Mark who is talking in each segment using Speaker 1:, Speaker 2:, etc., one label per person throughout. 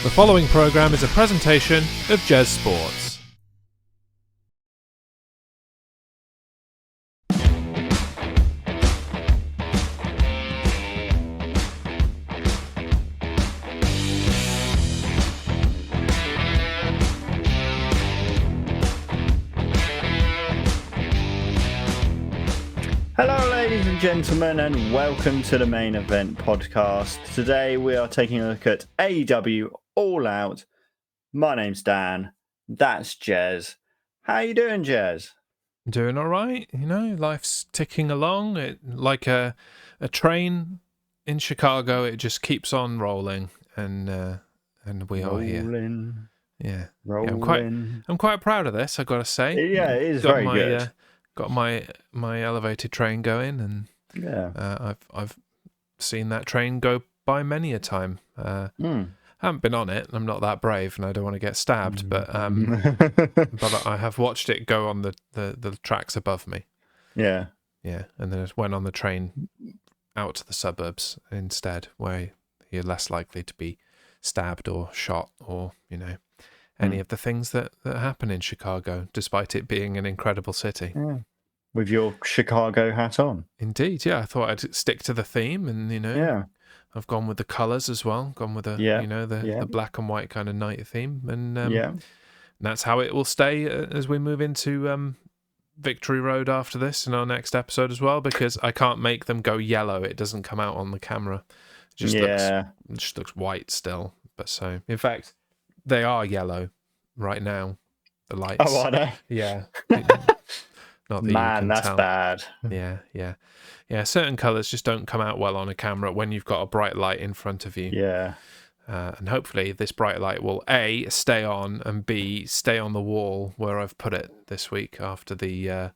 Speaker 1: The following program is a presentation of Jez Sports.
Speaker 2: Hello, ladies and gentlemen, and welcome to the Main Event Podcast. Today we are taking a look at AEW All Out. My name's Dan. That's Jez. How you doing, Jez?
Speaker 1: Doing all right, life's ticking along. Like a train in Chicago. It just keeps on rolling, and we are here. Yeah, I'm quite proud of this. I got to say.
Speaker 2: Yeah, it is very good.
Speaker 1: Got my elevated train going, and
Speaker 2: yeah,
Speaker 1: I've seen that train go by many a time. I haven't been on it. I'm not that brave, and I don't want to get stabbed. But I have watched it go on the tracks above me.
Speaker 2: Yeah,
Speaker 1: and then it went on the train out to the suburbs instead, where you're less likely to be stabbed or shot, or any of the things that happen in Chicago, despite it being an incredible city.
Speaker 2: Yeah. With your Chicago hat on.
Speaker 1: Indeed, yeah. I thought I'd stick to the theme, and
Speaker 2: Yeah.
Speaker 1: I've gone with the colours as well. Gone with the black and white kind of night theme, and that's how it will stay as we move into Victory Road after this in our next episode as well. Because I can't make them go yellow; it doesn't come out on the camera. It just looks white still. But so, in fact, they are yellow right now. The lights.
Speaker 2: Oh, are they?
Speaker 1: Yeah. Not that
Speaker 2: Man,
Speaker 1: you can
Speaker 2: that's
Speaker 1: tell.
Speaker 2: bad.
Speaker 1: Yeah. Certain colours just don't come out well on a camera when you've got a bright light in front of you.
Speaker 2: Yeah.
Speaker 1: And hopefully this bright light will A, stay on, and B, stay on the wall where I've put it this week after the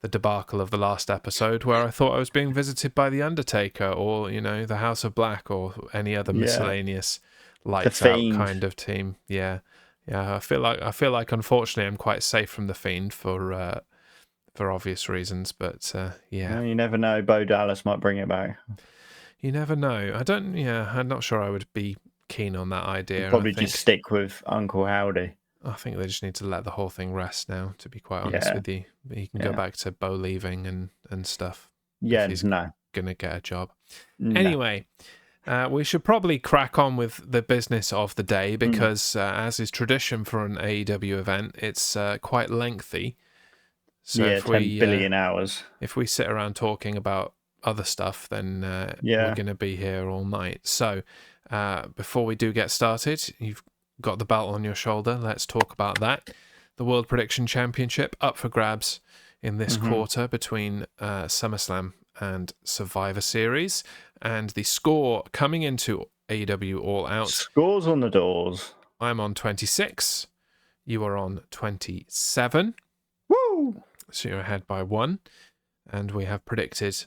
Speaker 1: debacle of the last episode, where I thought I was being visited by the Undertaker or the House of Black or any other miscellaneous lights out kind of team. Yeah. I feel like unfortunately I'm quite safe from the Fiend for obvious reasons, but
Speaker 2: Well, you never know. Bo Dallas might bring it back.
Speaker 1: You never know. I'm not sure I would be keen on that idea.
Speaker 2: Probably just stick with Uncle Howdy.
Speaker 1: I think they just need to let the whole thing rest now, to be quite honest with you. He can go back to Bo leaving and stuff.
Speaker 2: Yeah,
Speaker 1: if he's
Speaker 2: no.
Speaker 1: Gonna get a job.
Speaker 2: No.
Speaker 1: Anyway, we should probably crack on with the business of the day because, as is tradition for an AEW event, it's quite lengthy. So if
Speaker 2: 10 billion hours.
Speaker 1: If we sit around talking about other stuff, then we're going to be here all night. So before we do get started, you've got the belt on your shoulder. Let's talk about that. The World Prediction Championship up for grabs in this quarter between SummerSlam and Survivor Series. And the score coming into AEW All Out.
Speaker 2: Scores on the doors.
Speaker 1: I'm on 26. You are on 27.
Speaker 2: Woo!
Speaker 1: So you're ahead by 1. And we have predicted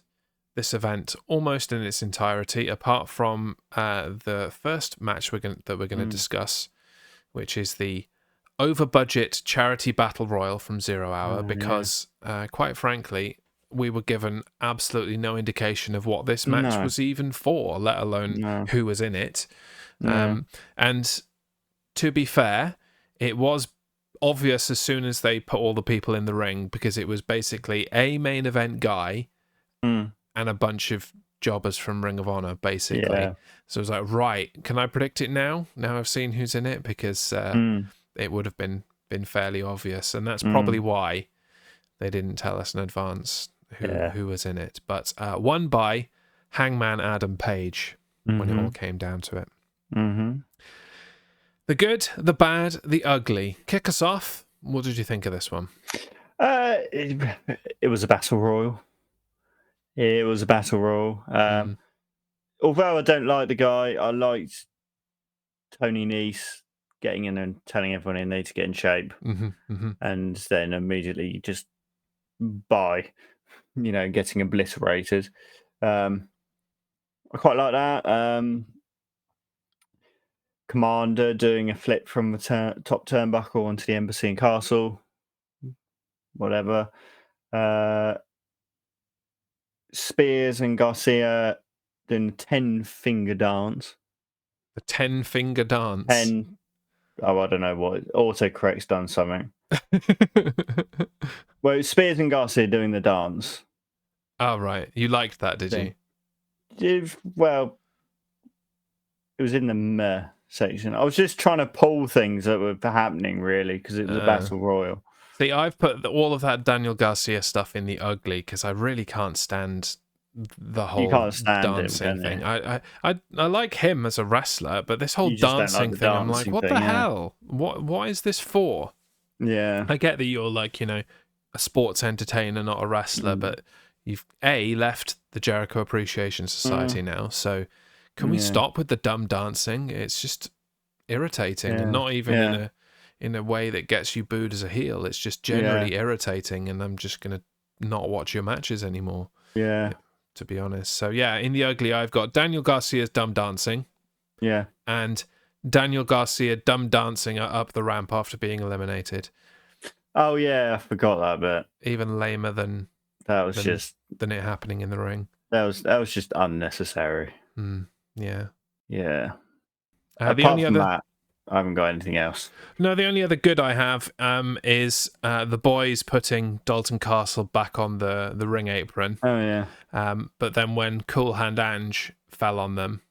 Speaker 1: this event almost in its entirety, apart from the first match that we're going to discuss, which is the over-budget charity battle royal from 0 Hour, because quite frankly, we were given absolutely no indication of what this match was even for, let alone who was in it. And to be fair, it was obvious as soon as they put all the people in the ring, because it was basically a main event guy and a bunch of jobbers from Ring of Honor, basically. So it was like, right, can I predict it now? Now I've seen who's in it, because it would have been fairly obvious, and that's probably why they didn't tell us in advance who was in it. But won by Hangman Adam Page when it all came down to it. The good, the bad, the ugly. Kick us off. What did you think of this one?
Speaker 2: It was a battle royal. Although I don't like the guy, I liked Tony Nese getting in and telling everyone they need to get in shape, and then immediately just getting obliterated. I quite like that. Commander doing a flip from the top turnbuckle onto the Embassy and Castle. Whatever. Spears and Garcia doing the 10-finger dance.
Speaker 1: The 10-finger dance.
Speaker 2: 10. Oh, I don't know what. Autocorrect's done something. Well, it's Spears and Garcia doing the dance.
Speaker 1: Oh, right. You liked that, did you?
Speaker 2: Well, it was in the meh section. I was just trying to pull things that were happening, really, because it was a battle royal.
Speaker 1: See, I've put all of that Daniel Garcia stuff in the ugly because I really can't stand the whole dancing thing. I like him as a wrestler, but this whole dancing thing, I'm like, what the hell? What is this for?
Speaker 2: Yeah.
Speaker 1: I get that you're like, a sports entertainer, not a wrestler, but you've left the Jericho Appreciation Society now, so can we stop with the dumb dancing? It's just irritating, and not even in a way that gets you booed as a heel. It's just generally irritating, and I'm just gonna not watch your matches anymore.
Speaker 2: Yeah.
Speaker 1: To be honest. So yeah, in the ugly, I've got Daniel Garcia's dumb dancing.
Speaker 2: Yeah.
Speaker 1: And Daniel Garcia dumb dancing up the ramp after being eliminated.
Speaker 2: Oh yeah, I forgot that bit.
Speaker 1: Even lamer than it happening in the ring.
Speaker 2: That was just unnecessary.
Speaker 1: Yeah.
Speaker 2: Yeah.
Speaker 1: Apart from
Speaker 2: that, I haven't got anything else.
Speaker 1: No, the only other good I have is the boys putting Dalton Castle back on the ring apron.
Speaker 2: Oh yeah.
Speaker 1: But then when Cool Hand Ange fell on them,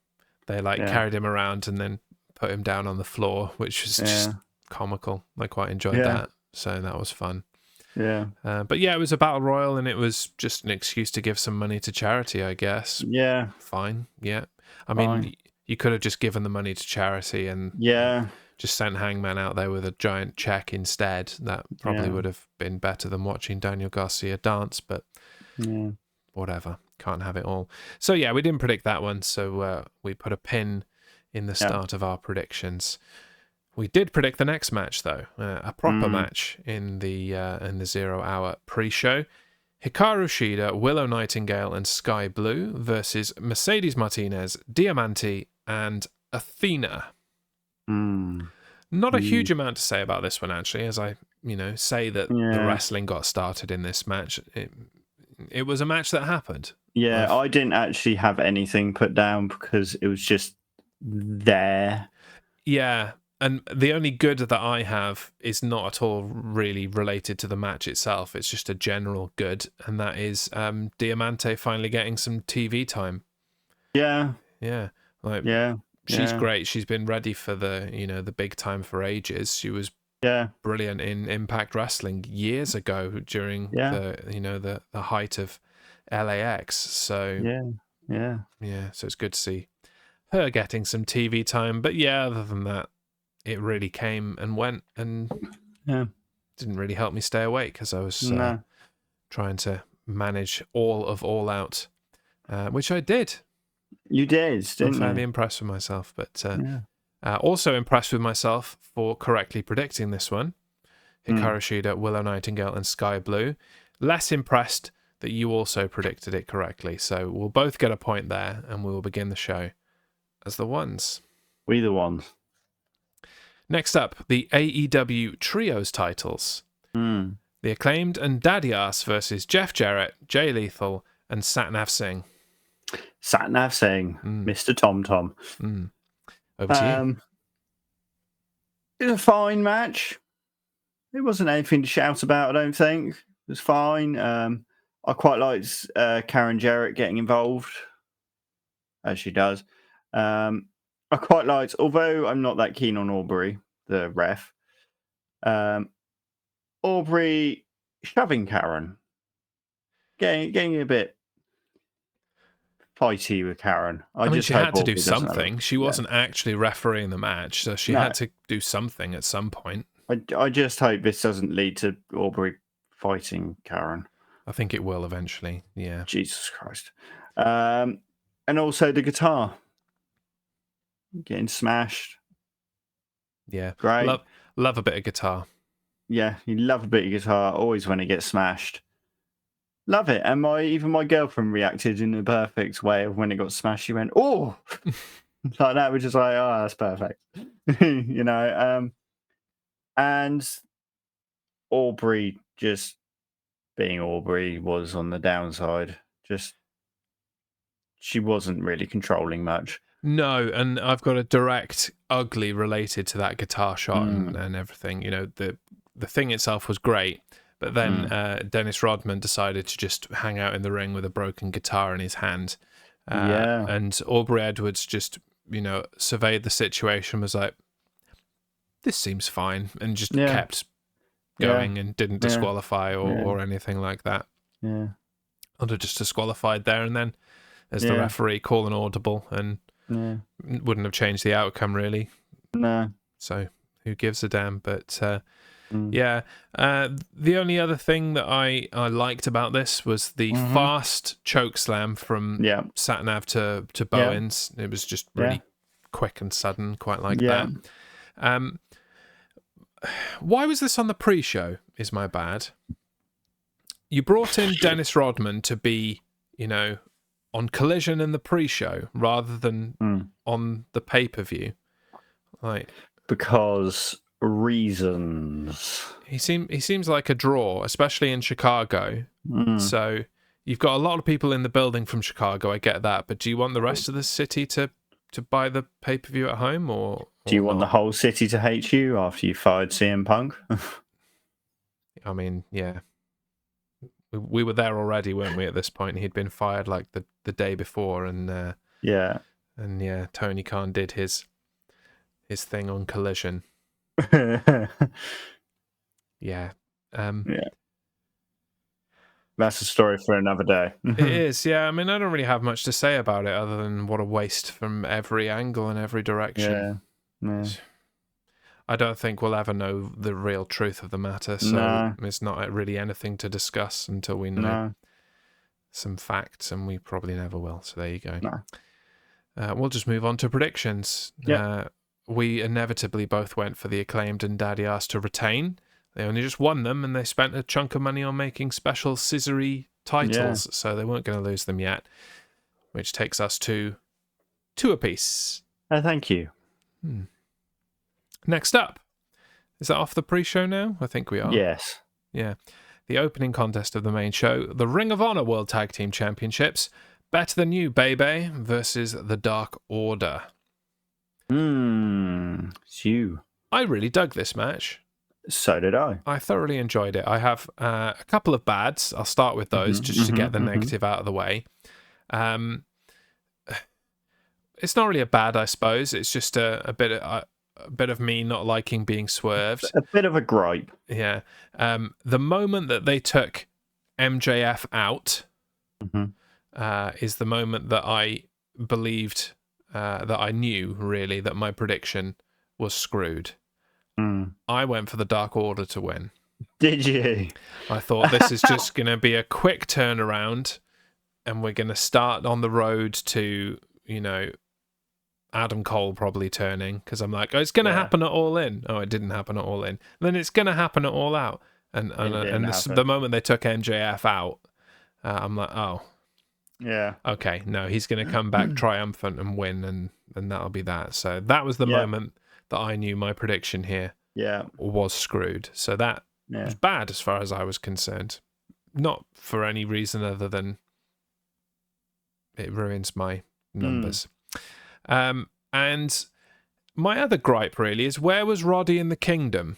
Speaker 1: they carried him around and then put him down on the floor, which was just comical. I quite enjoyed that. So that was fun.
Speaker 2: Yeah.
Speaker 1: But yeah, it was a battle royal, and it was just an excuse to give some money to charity, I guess.
Speaker 2: Yeah.
Speaker 1: Fine. Yeah. I mean, you could have just given the money to charity and just sent Hangman out there with a giant check instead. That probably would have been better than watching Daniel Garcia dance, but whatever. Can't have it all. So yeah, we didn't predict that one, so we put a pin in the start of our predictions. We did predict the next match, though, a proper match in the 0 hour pre-show. Hikaru Shida, Willow Nightingale, and Sky Blue versus Mercedes Martinez, Diamante, and Athena. Not a huge amount to say about this one, actually, as I, say that the wrestling got started in this match. It was a match that happened.
Speaker 2: Yeah, I didn't actually have anything put down because it was just there.
Speaker 1: Yeah. And the only good that I have is not at all really related to the match itself. It's just a general good, and that is Diamante finally getting some TV time.
Speaker 2: Yeah.
Speaker 1: Yeah. She's great. She's been ready for the big time for ages. She was brilliant in Impact Wrestling years ago during the height of LAX. So so it's good to see her getting some TV time. But yeah, other than that, it really came and went, and didn't really help me stay awake because I was trying to manage all of All Out, which I did.
Speaker 2: You did, didn't you?
Speaker 1: I'm fairly impressed with myself, but also impressed with myself for correctly predicting this one. Hikaru Shida, Willow Nightingale, and Sky Blue. Less impressed that you also predicted it correctly. So we'll both get a point there, and we will begin the show as the ones.
Speaker 2: We the ones.
Speaker 1: Next up, the AEW Trios titles. The Acclaimed and Daddy Ass versus Jeff Jarrett, Jay Lethal, and Satnav Singh.
Speaker 2: Satnav Singh, Mr. Tom Tom.
Speaker 1: Over to you.
Speaker 2: It was a fine match. It wasn't anything to shout about, I don't think. It was fine. I quite liked Karen Jarrett getting involved, as she does. I quite liked, although I'm not that keen on Aubrey, the ref, Aubrey shoving Karen, getting a bit fighty with Karen.
Speaker 1: I mean, she had to do something. She wasn't actually refereeing the match, so she had to do something at some point.
Speaker 2: I just hope this doesn't lead to Aubrey fighting Karen.
Speaker 1: I think it will eventually, yeah.
Speaker 2: Jesus Christ. And also the guitar. Getting smashed.
Speaker 1: Yeah.
Speaker 2: Great.
Speaker 1: Love a bit of guitar.
Speaker 2: Yeah, you love a bit of guitar, always when it gets smashed. Love it. And even my girlfriend reacted in the perfect way of when it got smashed. She went, oh! Like that, which is like, oh, that's perfect. And Aubrey just being Aubrey was on the downside. She wasn't really controlling much.
Speaker 1: No, and I've got a direct ugly related to that guitar shot and everything. The thing itself was great, but then Dennis Rodman decided to just hang out in the ring with a broken guitar in his hand. And Aubrey Edwards just, surveyed the situation, was like, this seems fine, and just kept going and didn't disqualify or anything like that.
Speaker 2: Yeah.
Speaker 1: I'd have just disqualified there and then as the referee, call an audible, and wouldn't have changed the outcome, really.
Speaker 2: No.
Speaker 1: So who gives a damn? But the only other thing that I liked about this was the fast choke slam from Satnav to Bowens. It was just really quick and sudden, quite like that. Why was this on the pre-show is my bad. You brought in Dennis Rodman to be, on Collision in the pre-show rather than on the pay-per-view.
Speaker 2: Because reasons.
Speaker 1: He seems like a draw, especially in Chicago. So you've got a lot of people in the building from Chicago, I get that, but do you want the rest of the city to buy the pay-per-view at home, or
Speaker 2: do you want the whole city to hate you after you fired CM Punk?
Speaker 1: I mean, yeah. We were there already, weren't we, at this point? He'd been fired like the day before, and Tony Khan did his thing on Collision.
Speaker 2: That's a story for another day.
Speaker 1: It is, yeah. I mean, I don't really have much to say about it other than what a waste from every angle and every direction.
Speaker 2: Yeah.
Speaker 1: I don't think we'll ever know the real truth of the matter, so it's not really anything to discuss until we know some facts, and we probably never will. So there you go. We'll just move on to predictions. We inevitably both went for the Acclaimed and Daddy Ass to retain. They only just won them, and they spent a chunk of money on making special scissory titles, so they weren't going to lose them yet, which takes us to 2 apiece.
Speaker 2: Thank you.
Speaker 1: Next up, is that off the pre-show now? I think we are.
Speaker 2: Yes.
Speaker 1: Yeah. The opening contest of the main show, the Ring of Honor World Tag Team Championships, Better Than You, Baby, versus the Dark Order.
Speaker 2: It's you.
Speaker 1: I really dug this match.
Speaker 2: So did I.
Speaker 1: I thoroughly enjoyed it. I have a couple of bads. I'll start with those just to get the negative out of the way. It's not really a bad, I suppose. It's just a bit of me not liking being swerved.
Speaker 2: A bit of a gripe.
Speaker 1: Yeah. The moment that they took MJF out is the moment that I believed, that I knew, really, that my prediction was screwed. I went for the Dark Order to win.
Speaker 2: Did you?
Speaker 1: I thought this is just going to be a quick turnaround, and we're going to start on the road to, Adam Cole probably turning, because I'm like, it's going to happen at All In. Oh, it didn't happen at All In. Then it's going to happen at All Out. And the moment they took MJF out, I'm like, oh.
Speaker 2: Yeah.
Speaker 1: Okay, no, he's going to come back triumphant and win, and that'll be that. So that was the moment that I knew my prediction here was screwed. So that was bad as far as I was concerned. Not for any reason other than it ruins my numbers. And my other gripe really is, where was Roddy in the Kingdom?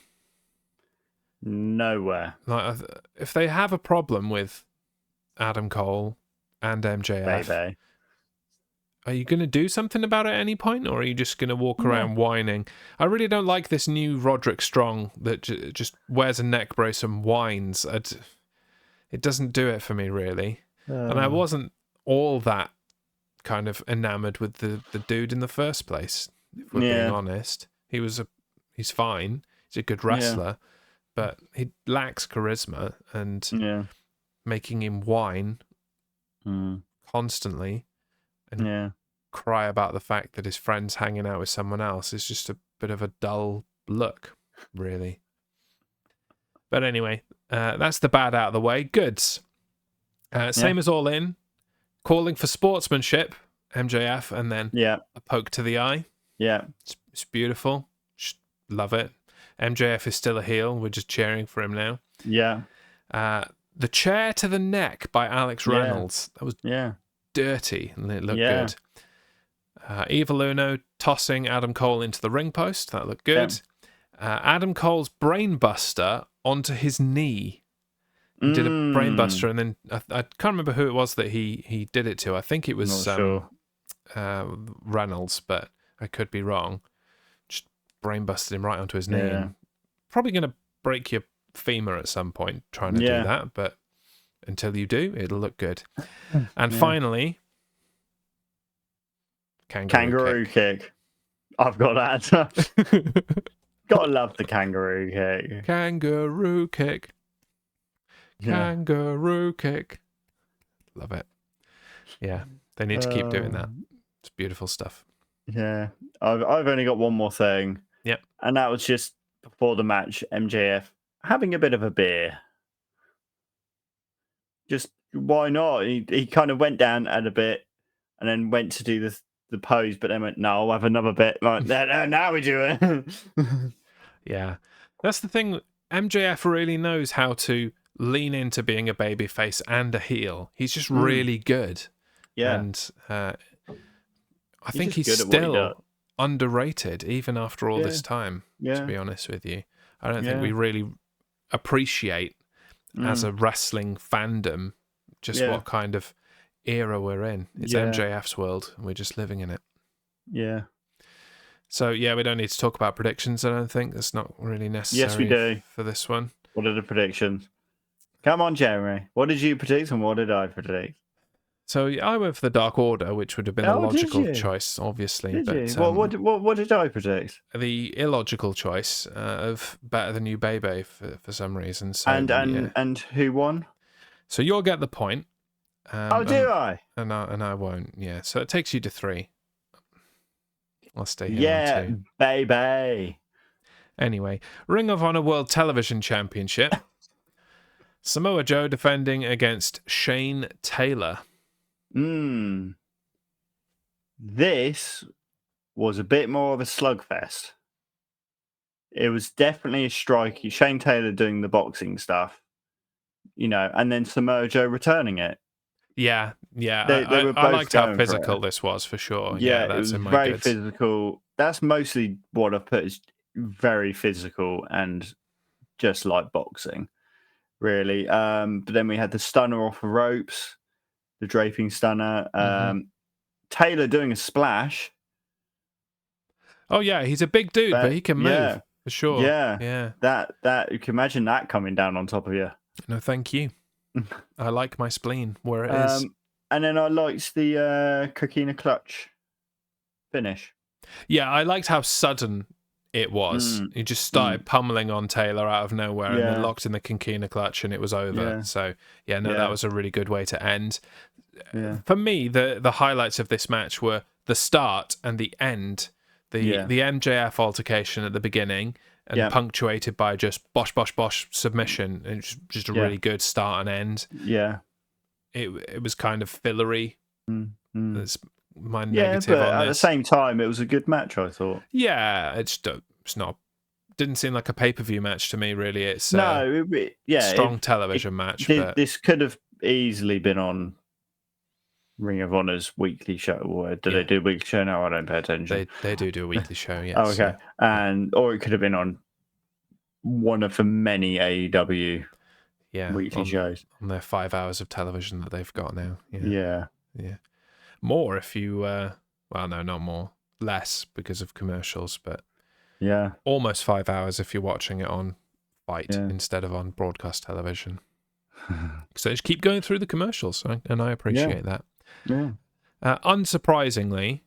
Speaker 2: Nowhere.
Speaker 1: Like, if they have a problem with Adam Cole and MJF,
Speaker 2: Baby.
Speaker 1: Are you going to do something about it at any point, or are you just going to walk around whining? I really don't like this new Roderick Strong that just wears a neck brace and whines. It doesn't do it for me, really. And I wasn't all that kind of enamored with the dude in the first place, if we're being honest. He's fine. He's a good wrestler, but he lacks charisma, and making him whine constantly and cry about the fact that his friend's hanging out with someone else is just a bit of a dull look, really. But anyway, that's the bad out of the way. Goods. Same as All In. Calling for sportsmanship, MJF, and then a poke to the eye.
Speaker 2: Yeah.
Speaker 1: It's beautiful. Just love it. MJF is still a heel. We're just cheering for him now.
Speaker 2: Yeah.
Speaker 1: The chair to the neck by Alex Reynolds. That was dirty, and it looked good. Evil Uno tossing Adam Cole into the ring post. That looked good. Adam Cole's brainbuster onto his knee. He did a brainbuster, and then I can't remember who it was that he did it to. I think it was Reynolds, but I could be wrong. Just brainbusted him right onto his knee. And probably going to break your femur at some point trying to do that, but until you do, it'll look good. And finally, kangaroo kick.
Speaker 2: I've got that. Gotta love the kangaroo kick.
Speaker 1: Kangaroo kick. Kangaroo kick. Love it. Yeah, they need to keep doing that. It's beautiful stuff.
Speaker 2: Yeah, I've only got one more thing.
Speaker 1: Yep.
Speaker 2: And that was just before the match, MJF having a bit of a beer. Just why not? He kind of went down at a bit and then went to do the pose, but then went, no, I'll have another bit. Like, now we do it.
Speaker 1: Yeah. That's the thing. MJF really knows how to lean into being a babyface and a heel. He's just really good.
Speaker 2: Yeah.
Speaker 1: And I think he's still underrated, even after all this time, to be honest with you. I don't think we really appreciate, as a wrestling fandom, just what kind of era we're in. It's MJF's world, and we're just living in it.
Speaker 2: Yeah.
Speaker 1: So, we don't need to talk about predictions, I don't think. That's not really necessary
Speaker 2: yes, we do.
Speaker 1: For this one.
Speaker 2: What are the predictions? Come on, Jeremy. What did you predict and what did I predict?
Speaker 1: So I went for the Dark Order, which would have been the logical choice, obviously.
Speaker 2: Did you? What did I predict?
Speaker 1: The illogical choice of Better Than You Baby for some reason. So,
Speaker 2: and who won?
Speaker 1: So you'll get the point.
Speaker 2: Do I?
Speaker 1: And I won't. Yeah. So it takes you to 3. I'll stay here on 2.
Speaker 2: Baby.
Speaker 1: Anyway, Ring of Honor World Television Championship. Samoa Joe defending against Shane Taylor.
Speaker 2: This was a bit more of a slugfest. It was definitely a strikey. Shane Taylor doing the boxing stuff, and then Samoa Joe returning it.
Speaker 1: Yeah.
Speaker 2: They were both
Speaker 1: I liked how physical this was, for sure.
Speaker 2: Yeah, it was very physical. That's mostly what I've put as very physical and just like boxing, really. But then we had the stunner off the ropes, the draping stunner. Taylor doing a splash.
Speaker 1: Oh yeah, he's a big dude, but he can move for sure.
Speaker 2: Yeah. That you can imagine that coming down on top of you.
Speaker 1: No, thank you. I like my spleen where it is.
Speaker 2: And then I liked the Coquina clutch finish.
Speaker 1: Yeah, I liked how sudden it was. He just started pummeling on Taylor out of nowhere and then locked in the Coquina clutch and it was over.
Speaker 2: Yeah.
Speaker 1: So, that was a really good way to end. Yeah. For me, the highlights of this match were the start and the end. The MJF altercation at the beginning and punctuated by just bosh, bosh, bosh submission. And just a really good start and end.
Speaker 2: Yeah.
Speaker 1: It was kind of fillery. That's my negative
Speaker 2: but
Speaker 1: on
Speaker 2: at the same time, it was a good match, I thought.
Speaker 1: Yeah, it's not. Didn't seem like a pay-per-view match to me, really. It's strong television match.
Speaker 2: This could have easily been on Ring of Honor's weekly show. Or do they do a weekly show now? I don't pay attention.
Speaker 1: They do a weekly show, yes.
Speaker 2: Oh, okay. Or it could have been on one of the many AEW weekly shows.
Speaker 1: On their 5 hours of television that they've got now.
Speaker 2: Yeah.
Speaker 1: More if you... well, no, not more. Less because of commercials, but...
Speaker 2: Yeah.
Speaker 1: Almost 5 hours if you're watching it on Fight instead of on broadcast television. So just keep going through the commercials, and I appreciate that.
Speaker 2: Yeah.
Speaker 1: Unsurprisingly,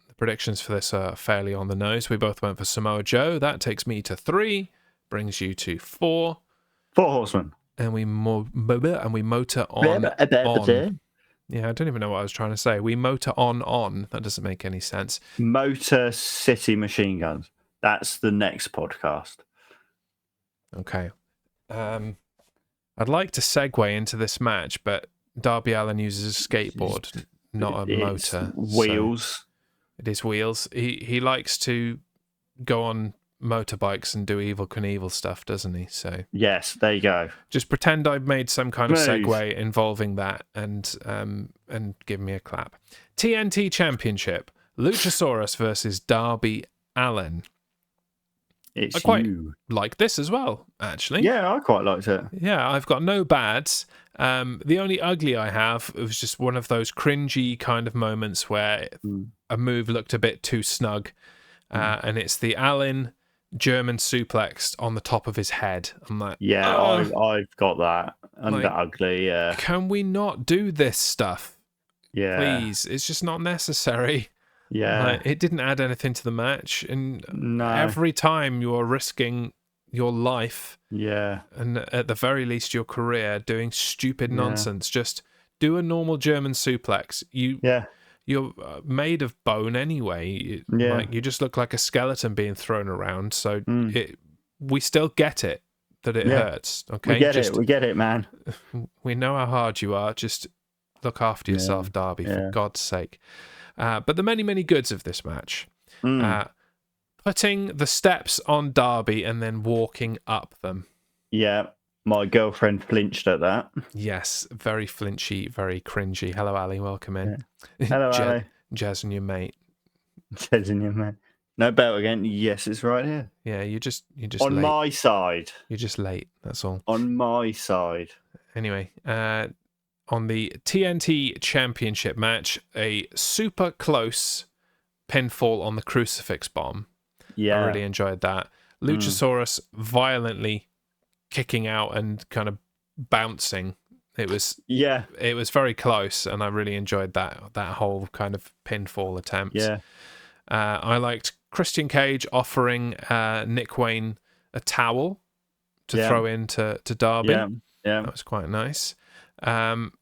Speaker 1: the predictions for this are fairly on the nose. We both went for Samoa Joe. That takes me to 3, brings you to 4.
Speaker 2: 4 horsemen.
Speaker 1: And we motor on. Yeah, I don't even know what I was trying to say. We motor on. That doesn't make any sense.
Speaker 2: Motor City Machine Guns. That's the next podcast.
Speaker 1: Okay. I'd like to segue into this match, but Darby Allin uses a skateboard, not a motor.
Speaker 2: Wheels.
Speaker 1: So it is wheels. He likes to go on motorbikes and do Evil Knievel stuff, doesn't he? So
Speaker 2: Yes, there you go.
Speaker 1: just pretend I've made some kind of
Speaker 2: Smooth.
Speaker 1: segue involving that, and give me a clap. TNT Championship: Luchasaurus versus Darby Allin.
Speaker 2: It's
Speaker 1: I quite
Speaker 2: you.
Speaker 1: like this as well, actually.
Speaker 2: Yeah, I quite liked it.
Speaker 1: Yeah, I've got no bads. The only ugly I have was just one of those cringy kind of moments where a move looked a bit too snug, and it's the Allin German suplex on the top of his head. I'm like,
Speaker 2: Yeah, I've got that. And
Speaker 1: Like,
Speaker 2: that ugly, yeah.
Speaker 1: can we not do this stuff?
Speaker 2: Yeah.
Speaker 1: Please, it's just not necessary.
Speaker 2: Yeah.
Speaker 1: Like, it didn't add anything to the match, and
Speaker 2: No.
Speaker 1: every time you are risking your life,
Speaker 2: Yeah.
Speaker 1: and at the very least your career, doing stupid nonsense. Just do a normal German suplex. You're made of bone anyway. Like, you just look like a skeleton being thrown around. So we still get it that it hurts. Okay,
Speaker 2: We get it, man.
Speaker 1: We know how hard you are. Just look after yourself, Darby, for God's sake. But the many goods of this match. Putting the steps on Darby and then walking up them.
Speaker 2: Yeah, my girlfriend flinched at that.
Speaker 1: Yes, very flinchy, very cringy. Hello, Ali. Welcome in.
Speaker 2: Yeah. Hello, Ali.
Speaker 1: Jazz and your mate.
Speaker 2: Jazz and your mate. No belt again. Yes, it's right here.
Speaker 1: Yeah, you're just
Speaker 2: on
Speaker 1: late.
Speaker 2: My side.
Speaker 1: You're just late. That's all.
Speaker 2: On my side.
Speaker 1: Anyway, on the TNT Championship match, a super close pinfall on the crucifix bomb.
Speaker 2: Yeah.
Speaker 1: I really enjoyed that. Luchasaurus violently kicking out and kind of bouncing. It was very close, and I really enjoyed that whole kind of pinfall attempt.
Speaker 2: Yeah.
Speaker 1: I liked Christian Cage offering Nick Wayne a towel to throw into Darby.
Speaker 2: Yeah.
Speaker 1: That was quite nice. And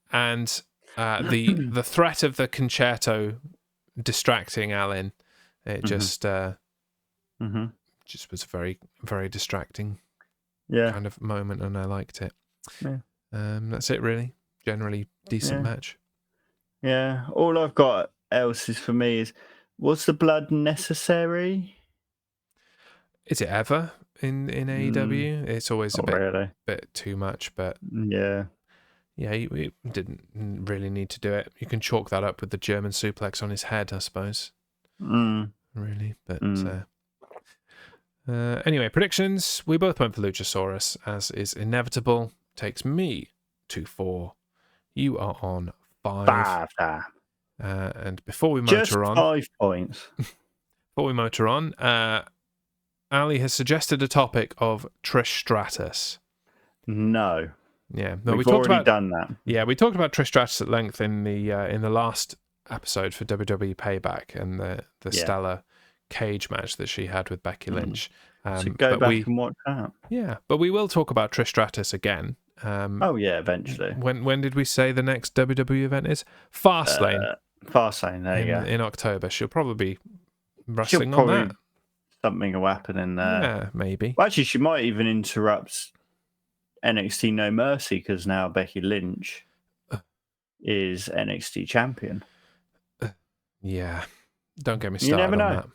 Speaker 1: the threat of the concerto distracting Allin, it just was a very, very distracting kind of moment, and I liked it.
Speaker 2: Yeah.
Speaker 1: That's it, really. Generally decent match.
Speaker 2: Yeah. All I've got else is for me is, was the blood necessary?
Speaker 1: Is it ever in AEW? It's always a bit too much, but we didn't really need to do it. You can chalk that up with the German suplex on his head, I suppose. Really, but anyway, predictions. We both went for Luchasaurus, as is inevitable. Takes me to 4. You are on 5. And before we motor on,
Speaker 2: 5 points.
Speaker 1: Before we motor on, Ali has suggested a topic of Trish Stratus.
Speaker 2: No.
Speaker 1: Yeah,
Speaker 2: we've already done that.
Speaker 1: Yeah, we talked about Trish Stratus at length in the last episode for WWE Payback and the stellar cage match that she had with Becky Lynch.
Speaker 2: So go back and watch that.
Speaker 1: Yeah, but we will talk about Trish Stratus again.
Speaker 2: Eventually.
Speaker 1: When did we say the next WWE event is? Fastlane.
Speaker 2: Fastlane, there you go.
Speaker 1: In October. She'll probably be wrestling on that.
Speaker 2: Something will happen in there.
Speaker 1: Yeah, maybe.
Speaker 2: Well, actually, she might even interrupt NXT No Mercy, because now Becky Lynch is NXT champion.
Speaker 1: Yeah. Don't get me started on that.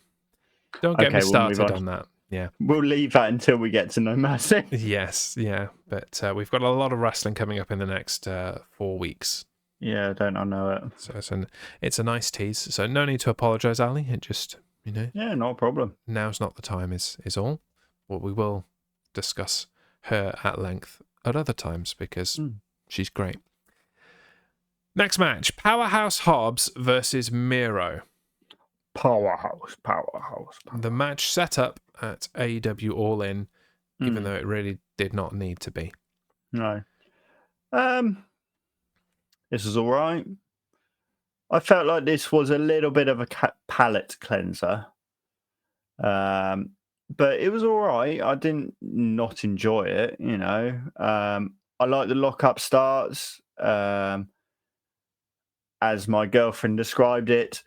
Speaker 1: Don't get me started on that. Yeah.
Speaker 2: We'll leave that until we get to No Mercy.
Speaker 1: Yes, yeah. But we've got a lot of wrestling coming up in the next 4 weeks.
Speaker 2: Yeah, don't I know it.
Speaker 1: So it's a nice tease. So no need to apologise, Ali. It just,
Speaker 2: Yeah, no problem.
Speaker 1: Now's not the time is all. Well, we will discuss her at length at other times because she's great. Next match, Powerhouse Hobbs versus Miro.
Speaker 2: Powerhouse.
Speaker 1: The match set up at AEW All In, even though it really did not need to be.
Speaker 2: No. This was all right. I felt like this was a little bit of a palate cleanser. But it was all right. I didn't not enjoy it, I like the lock-up starts. As my girlfriend described it,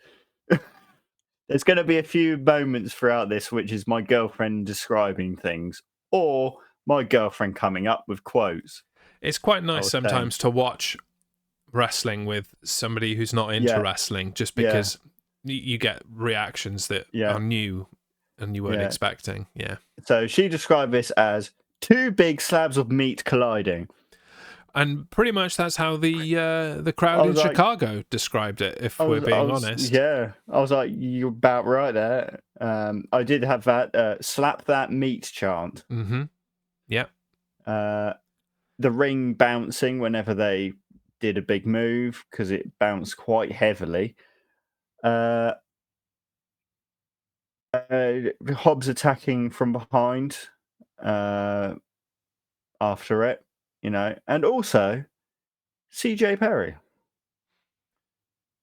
Speaker 2: there's going to be a few moments throughout this, which is my girlfriend describing things or my girlfriend coming up with quotes.
Speaker 1: It's quite nice sometimes to watch wrestling with somebody who's not into wrestling, just because you get reactions that are new and you weren't expecting. Yeah.
Speaker 2: So she described this as two big slabs of meat colliding.
Speaker 1: And pretty much that's how the crowd in Chicago described it, if we're being honest.
Speaker 2: Yeah, I was like, you're about right there. I did have that slap that meat chant.
Speaker 1: Mm-hmm. Yep.
Speaker 2: The ring bouncing whenever they did a big move, because it bounced quite heavily. Hobbs attacking from behind after it, and also CJ Perry.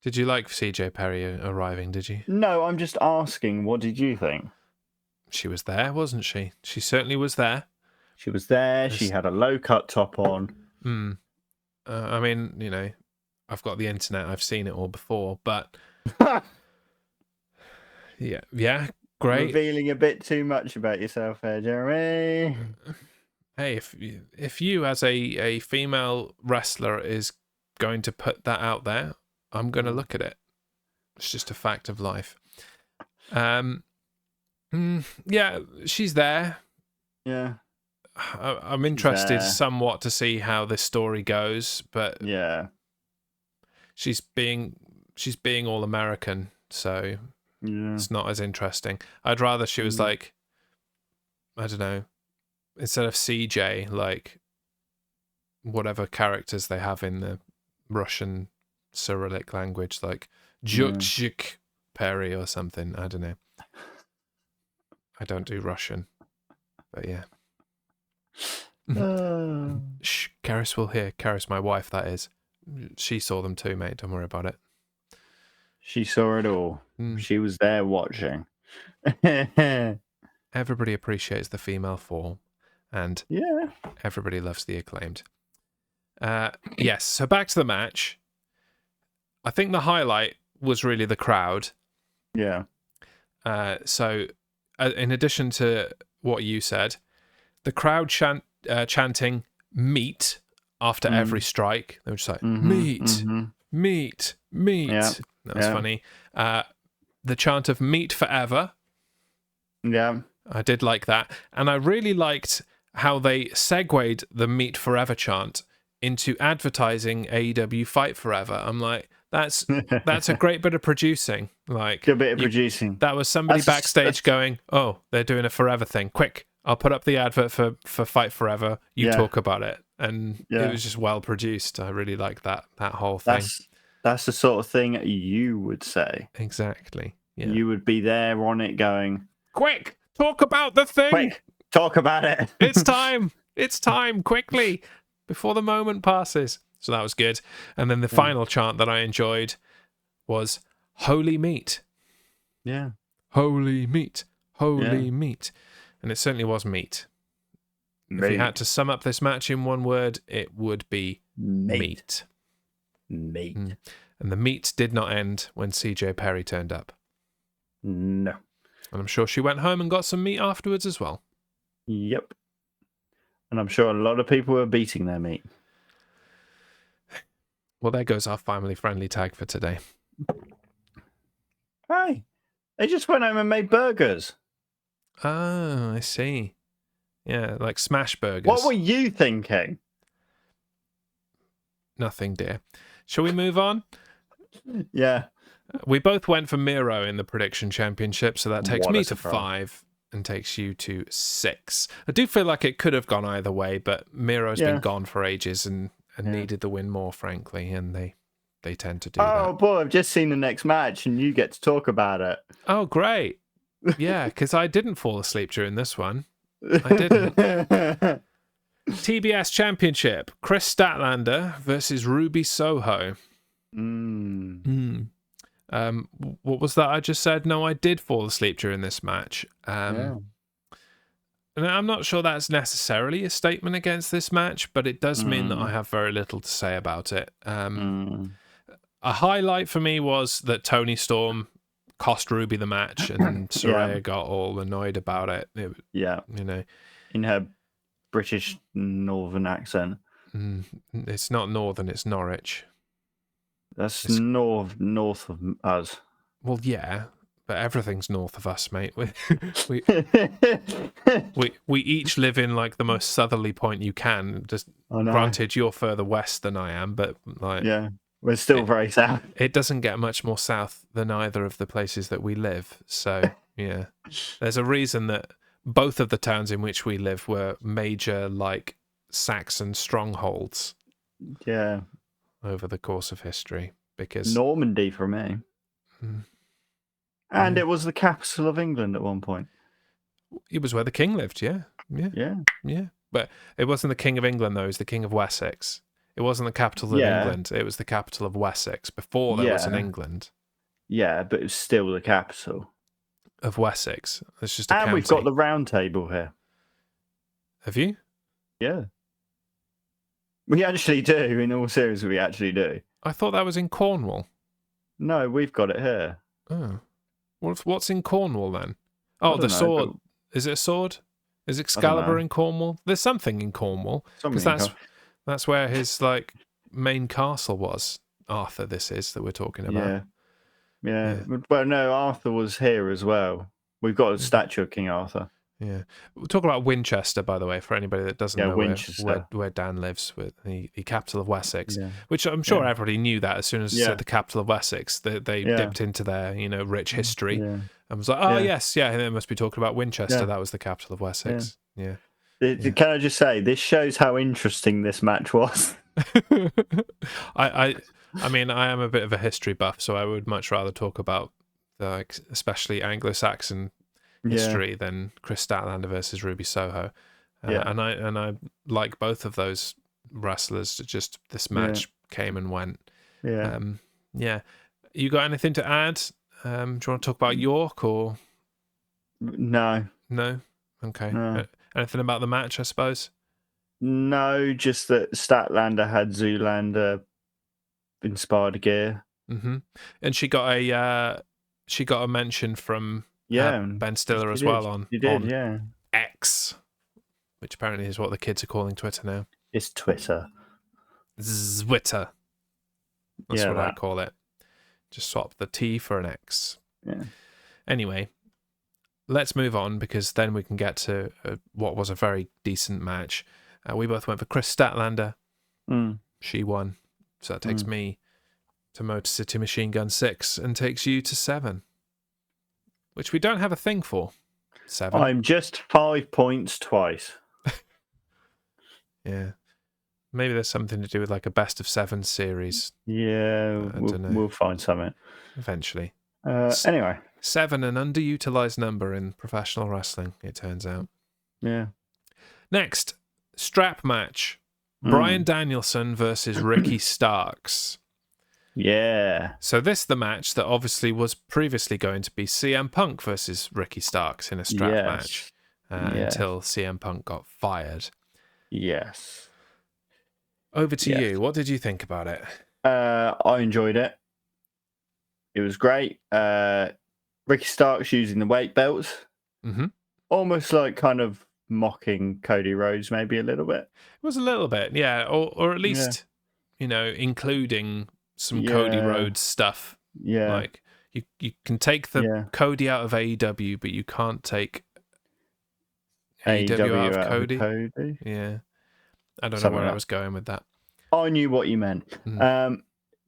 Speaker 1: Did you like CJ Perry arriving, did you?
Speaker 2: No, I'm just asking, what did you think?
Speaker 1: She was there, wasn't she? She certainly was there.
Speaker 2: She was there. She had a low-cut top on.
Speaker 1: I mean, I've got the internet. I've seen it all before, but yeah, great.
Speaker 2: Revealing a bit too much about yourself there, Jeremy.
Speaker 1: Hey, if you as a female wrestler is going to put that out there, I'm going to look at it. It's just a fact of life. Yeah, she's there.
Speaker 2: Yeah.
Speaker 1: I'm interested somewhat to see how this story goes, but
Speaker 2: yeah,
Speaker 1: she's being all American, so it's not as interesting. I'd rather she was like, I don't know, instead of CJ, like whatever characters they have in the Russian Cyrillic language, like Juk Perry or something. I don't know. I don't do Russian, but yeah. Shh, Karis will hear. Karis, my wife, that is. She saw them too, mate. Don't worry about it.
Speaker 2: She saw it all. She was there watching.
Speaker 1: Everybody appreciates the female form, and everybody loves the Acclaimed. Yes, so back to the match. I think the highlight was really the crowd.
Speaker 2: Yeah.
Speaker 1: So, in addition to what you said, the crowd chanting "meat" after every strike. They were just like "meat, meat, meat."
Speaker 2: Yeah.
Speaker 1: That was funny. The chant of "meat forever."
Speaker 2: Yeah.
Speaker 1: I did like that, and I really liked how they segued the "meat forever" chant into advertising AEW Fight Forever. I'm like, that's a great bit of producing. Like,
Speaker 2: good bit of producing.
Speaker 1: That was somebody backstage going, "Oh, they're doing a forever thing. Quick, I'll put up the advert for Fight Forever. You talk about it." And it was just well produced. I really like that whole thing.
Speaker 2: That's the sort of thing you would say.
Speaker 1: Exactly. Yeah.
Speaker 2: You would be there on it going,
Speaker 1: "Quick, talk about the thing.
Speaker 2: Quick, talk about it.
Speaker 1: It's time. It's time. Quickly, before the moment passes." So that was good. And then the final chant that I enjoyed was "Holy meat."
Speaker 2: Yeah.
Speaker 1: Holy meat. Holy meat. And it certainly was meat. If you had to sum up this match in one word, it would be meat.
Speaker 2: Meat.
Speaker 1: And the meat did not end when CJ Perry turned up.
Speaker 2: No.
Speaker 1: And I'm sure she went home and got some meat afterwards as well.
Speaker 2: Yep. And I'm sure a lot of people were beating their meat.
Speaker 1: Well, there goes our family-friendly tag for today.
Speaker 2: Hey, they just went home and made burgers.
Speaker 1: Oh, I see. Yeah, like smash burgers.
Speaker 2: What were you thinking?
Speaker 1: Nothing, dear. Shall we move on?
Speaker 2: Yeah.
Speaker 1: We both went for Miro in the prediction championship, so that takes me to
Speaker 2: surprise.
Speaker 1: 5 and takes you to 6. I do feel like it could have gone either way, but Miro's been gone for ages and needed the win more, frankly, and they tend to do that.
Speaker 2: Oh, boy, I've just seen the next match, and you get to talk about it.
Speaker 1: Oh, great. Yeah, because I didn't fall asleep during this one. I didn't. TBS Championship, Chris Statlander versus Ruby Soho. What was that I just said? No, I did fall asleep during this match. And I'm not sure that's necessarily a statement against this match, but it does mean that I have very little to say about it. A highlight for me was that Tony Storm cost Ruby the match, and Saraya got all annoyed about it.
Speaker 2: In her British northern accent.
Speaker 1: It's not northern, it's Norwich.
Speaker 2: It's north of us.
Speaker 1: Well, yeah, but everything's north of us, mate. We we each live in like the most southerly point you can. Just granted, you're further west than I am, but like
Speaker 2: yeah, we're still very south.
Speaker 1: It doesn't get much more south than either of the places that we live. So yeah, there's a reason that both of the towns in which we live were major like Saxon strongholds.
Speaker 2: Yeah,
Speaker 1: over the course of history, because
Speaker 2: Normandy for me. And it was the capital of England at one point.
Speaker 1: It was where the king lived, yeah. But it wasn't the King of England, though. It was the King of Wessex. It wasn't the capital of England. It was the capital of Wessex before there was an England.
Speaker 2: Yeah, but it's still the capital
Speaker 1: of Wessex. It's just a
Speaker 2: and
Speaker 1: county.
Speaker 2: We've got the round table here.
Speaker 1: Have you?
Speaker 2: Yeah. We actually do. In all seriousness, we actually do.
Speaker 1: I thought that was in Cornwall.
Speaker 2: No, we've got it here.
Speaker 1: Oh. What's in Cornwall then? Oh, the sword. Is it a sword? Is Excalibur in Cornwall? There's something in Cornwall. Because that's where his like main castle was. Arthur, this is that we're talking about.
Speaker 2: Yeah. Well, no, Arthur was here as well. We've got a statue of King Arthur.
Speaker 1: Yeah. We'll talk about Winchester, by the way, for anybody that doesn't know where Dan lives, with the capital of Wessex, which I'm sure everybody knew that as soon as I said the capital of Wessex, they dipped into their, rich history and was like, oh, yes, and they must be talking about Winchester. Yeah. That was the capital of Wessex. Yeah.
Speaker 2: Can I just say, this shows how interesting this match was.
Speaker 1: I mean, I am a bit of a history buff, so I would much rather talk about especially Anglo-Saxon history than Chris Statlander versus Ruby Soho. And I like both of those wrestlers. Just this match came and went. You got anything to add? Do you want to talk about York or
Speaker 2: no?
Speaker 1: Okay. No. Anything about the match, I suppose?
Speaker 2: No, just that Statlander had Zoolander inspired gear.
Speaker 1: And she got a mention from Ben Stiller as well on X, which apparently is what the kids are calling Twitter now.
Speaker 2: It's Twitter.
Speaker 1: Zwitter. That's what I call it. Just swap the T for an X.
Speaker 2: Yeah.
Speaker 1: Anyway, let's move on, because then we can get to what was a very decent match. We both went for Chris Statlander. She won. So that takes me to Motor City Machine Gun 6 and takes you to 7. Which we don't have a thing for. 7.
Speaker 2: I'm just 5 points twice.
Speaker 1: Yeah. Maybe there's something to do with like a best of 7 series.
Speaker 2: Yeah, we'll find something.
Speaker 1: Eventually.
Speaker 2: Anyway.
Speaker 1: 7, an underutilized number in professional wrestling, it turns out.
Speaker 2: Yeah.
Speaker 1: Next, strap match. Bryan Danielson versus Ricky Starks.
Speaker 2: Yeah.
Speaker 1: So this is the match that obviously was previously going to be CM Punk versus Ricky Starks in a strap match until CM Punk got fired.
Speaker 2: Yes.
Speaker 1: Over to you. What did you think about it?
Speaker 2: I enjoyed it. It was great. Ricky Starks using the weight belts. Almost like kind of mocking Cody Rhodes maybe a little bit.
Speaker 1: It was a little bit, yeah. Or at least, including some Cody Rhodes stuff.
Speaker 2: Yeah.
Speaker 1: Like you can take the Cody out of AEW, but you can't take AEW out of Cody. Yeah. I don't know where I was going with that.
Speaker 2: I knew what you meant. The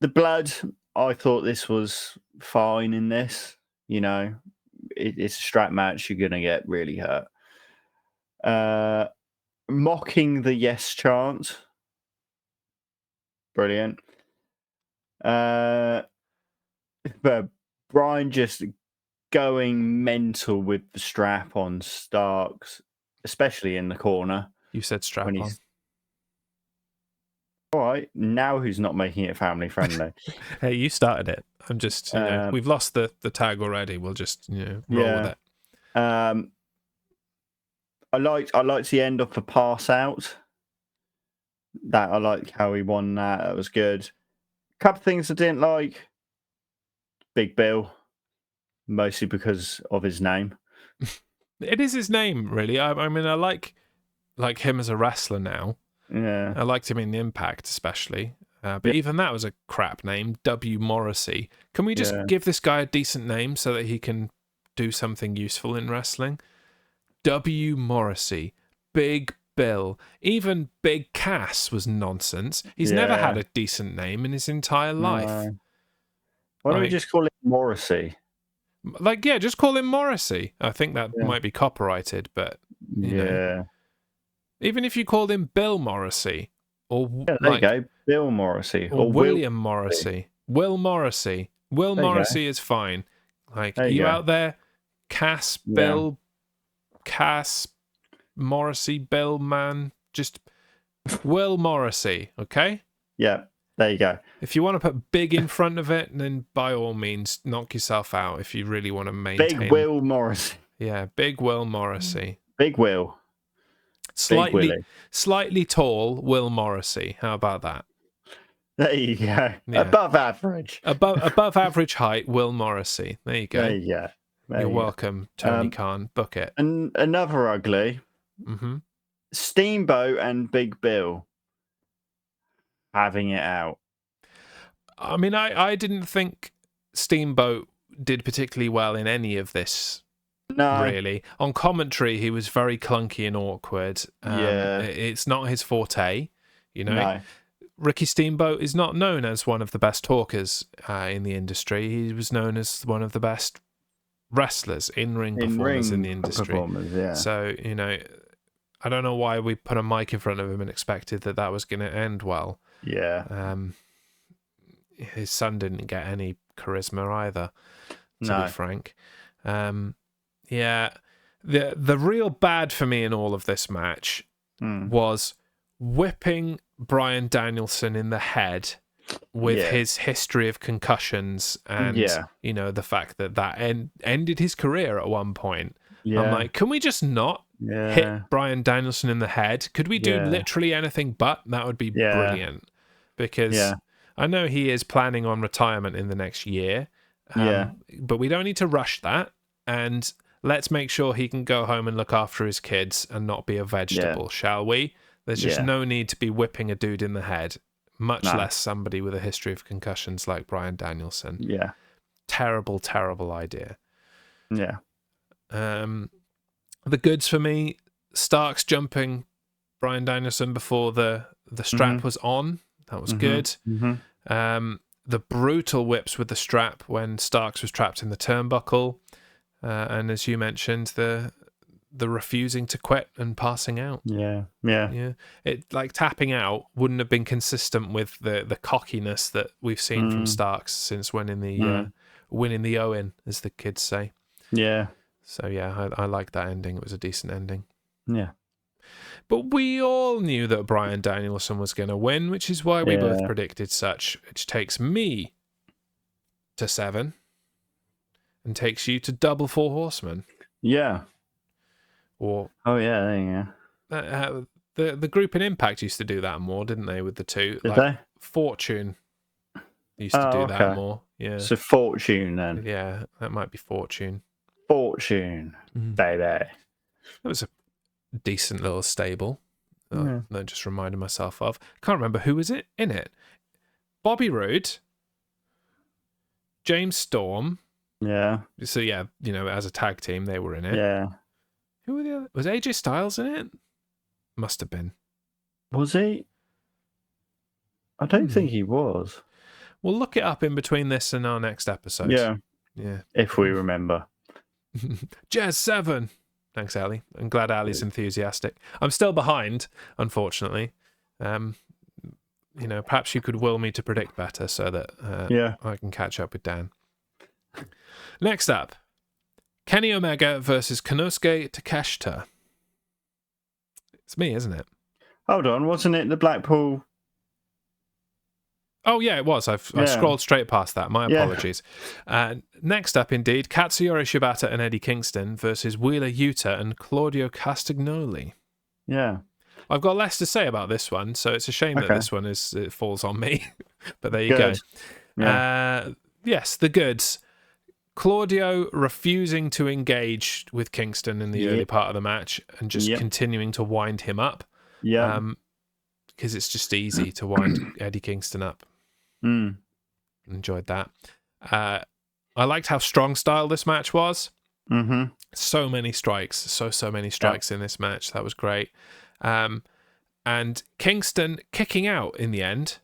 Speaker 2: blood, I thought this was fine in this. It's a strap match. You're going to get really hurt. Mocking the yes chant. Brilliant. But Bryan just going mental with the strap on Starks, especially in the corner.
Speaker 1: You said strap on.
Speaker 2: All right, now who's not making it family friendly?
Speaker 1: Hey, you started it. I'm just, we've lost the tag already. We'll just, roll with it.
Speaker 2: I liked the end of the pass out. That I like how he won that. That was good. A couple of things I didn't like. Big Bill, mostly because of his name.
Speaker 1: It is his name, really. I mean, I like him as a wrestler now.
Speaker 2: Yeah,
Speaker 1: I liked him in the Impact, especially. But even that was a crap name, W. Morrissey. Can we just give this guy a decent name so that he can do something useful in wrestling? W. Morrissey, Big Bill, even Big Cass was nonsense. He's never had a decent name in his entire life.
Speaker 2: Why don't we just call it Morrissey?
Speaker 1: Just call him Morrissey. I think that might be copyrighted, but you know. Even if you called him Bill Morrissey, or
Speaker 2: there you go, Bill Morrissey,
Speaker 1: or William Morrissey, Will Morrissey. Will Morrissey is fine. Like, are you out there? Cass, Bill, Cass, Morrissey, Bill, man. Just Will Morrissey, okay?
Speaker 2: Yeah, there you go.
Speaker 1: If you want to put big in front of it, then by all means, knock yourself out if you really want to maintain.
Speaker 2: Big Will Morrissey.
Speaker 1: Yeah, Big Will Morrissey.
Speaker 2: Big Will.
Speaker 1: Slightly tall Will Morrissey. How about that?
Speaker 2: There you go. Yeah. Above average.
Speaker 1: Above average height, Will Morrissey. There you go.
Speaker 2: There you go.
Speaker 1: You're welcome, Tony Khan. Book it.
Speaker 2: And another ugly.
Speaker 1: Mm-hmm.
Speaker 2: Steamboat and Big Bill having it out.
Speaker 1: I mean, I didn't think Steamboat did particularly well in any of this. No. Really. On commentary, he was very clunky and awkward. It's not his forte, you know. No. Ricky Steamboat is not known as one of the best talkers in the industry. He was known as one of the best wrestlers, in-ring performers in the industry. So, you know, I don't know why we put a mic in front of him and expected that was going to end well.
Speaker 2: Yeah.
Speaker 1: His son didn't get any charisma either, to be frank. Yeah, the real bad for me in all of this match was whipping Bryan Danielson in the head with his history of concussions and you know, the fact that ended his career at one point. I'm like, can we just not hit Bryan Danielson in the head? Could we do literally anything but? That would be brilliant, because I know he is planning on retirement in the next year, but we don't need to rush that, and let's make sure he can go home and look after his kids and not be a vegetable, shall we? There's just no need to be whipping a dude in the head, much less somebody with a history of concussions like Bryan Danielson.
Speaker 2: Yeah.
Speaker 1: Terrible, terrible idea.
Speaker 2: Yeah.
Speaker 1: The goods for me, Starks jumping Bryan Danielson before the strap was on. That was good. The brutal whips with the strap when Starks was trapped in the turnbuckle. And as you mentioned, the refusing to quit and passing out. Yeah. It, like, tapping out wouldn't have been consistent with the cockiness that we've seen from Starks since winning the Owen, as the kids say.
Speaker 2: Yeah.
Speaker 1: So yeah, I like that ending. It was a decent ending.
Speaker 2: Yeah.
Speaker 1: But we all knew that Bryan Danielson was going to win, which is why we both predicted such. Which takes me to 7 and takes you to double 4 Horsemen.
Speaker 2: Yeah.
Speaker 1: Or
Speaker 2: there you go.
Speaker 1: The group in Impact used to do that more, didn't they? With the two,
Speaker 2: did they?
Speaker 1: Fortune used to do that more. Yeah.
Speaker 2: So Fortune then.
Speaker 1: Yeah, that might be Fortune.
Speaker 2: Fortune, baby.
Speaker 1: That was a decent little stable. That I just reminded myself of. Can't remember who was in it. Bobby Roode, James Storm.
Speaker 2: Yeah.
Speaker 1: So yeah, you know, as a tag team, they were in it.
Speaker 2: Yeah.
Speaker 1: Who were the other? Was AJ Styles in it? Must have been.
Speaker 2: Was he? I don't think he was.
Speaker 1: We'll look it up in between this and our next episode.
Speaker 2: Yeah.
Speaker 1: Yeah.
Speaker 2: If we remember.
Speaker 1: Jazz 7. Thanks, Ali. I'm glad Ali's enthusiastic. I'm still behind, unfortunately. You know, perhaps you could will me to predict better so that I can catch up with Dan. Next up, Kenny Omega versus Konosuke Takeshita. It's me, isn't it?
Speaker 2: Hold on, wasn't it the Blackpool?
Speaker 1: Oh, yeah, it was. I scrolled straight past that. My apologies. Next up, indeed, Katsuyori Shibata and Eddie Kingston versus Wheeler Yuta and Claudio Castagnoli.
Speaker 2: Yeah.
Speaker 1: I've got less to say about this one, so it's a shame that this one it falls on me. But there you go. Yeah. Yes, the goods. Claudio refusing to engage with Kingston in the early part of the match and just continuing to wind him up.
Speaker 2: Yeah.
Speaker 1: because it's just easy to wind Eddie Kingston up.
Speaker 2: Mm.
Speaker 1: Enjoyed that. I liked how strong style this match was.
Speaker 2: Mm-hmm.
Speaker 1: So many strikes, so many strikes in this match. That was great. And Kingston kicking out in the end,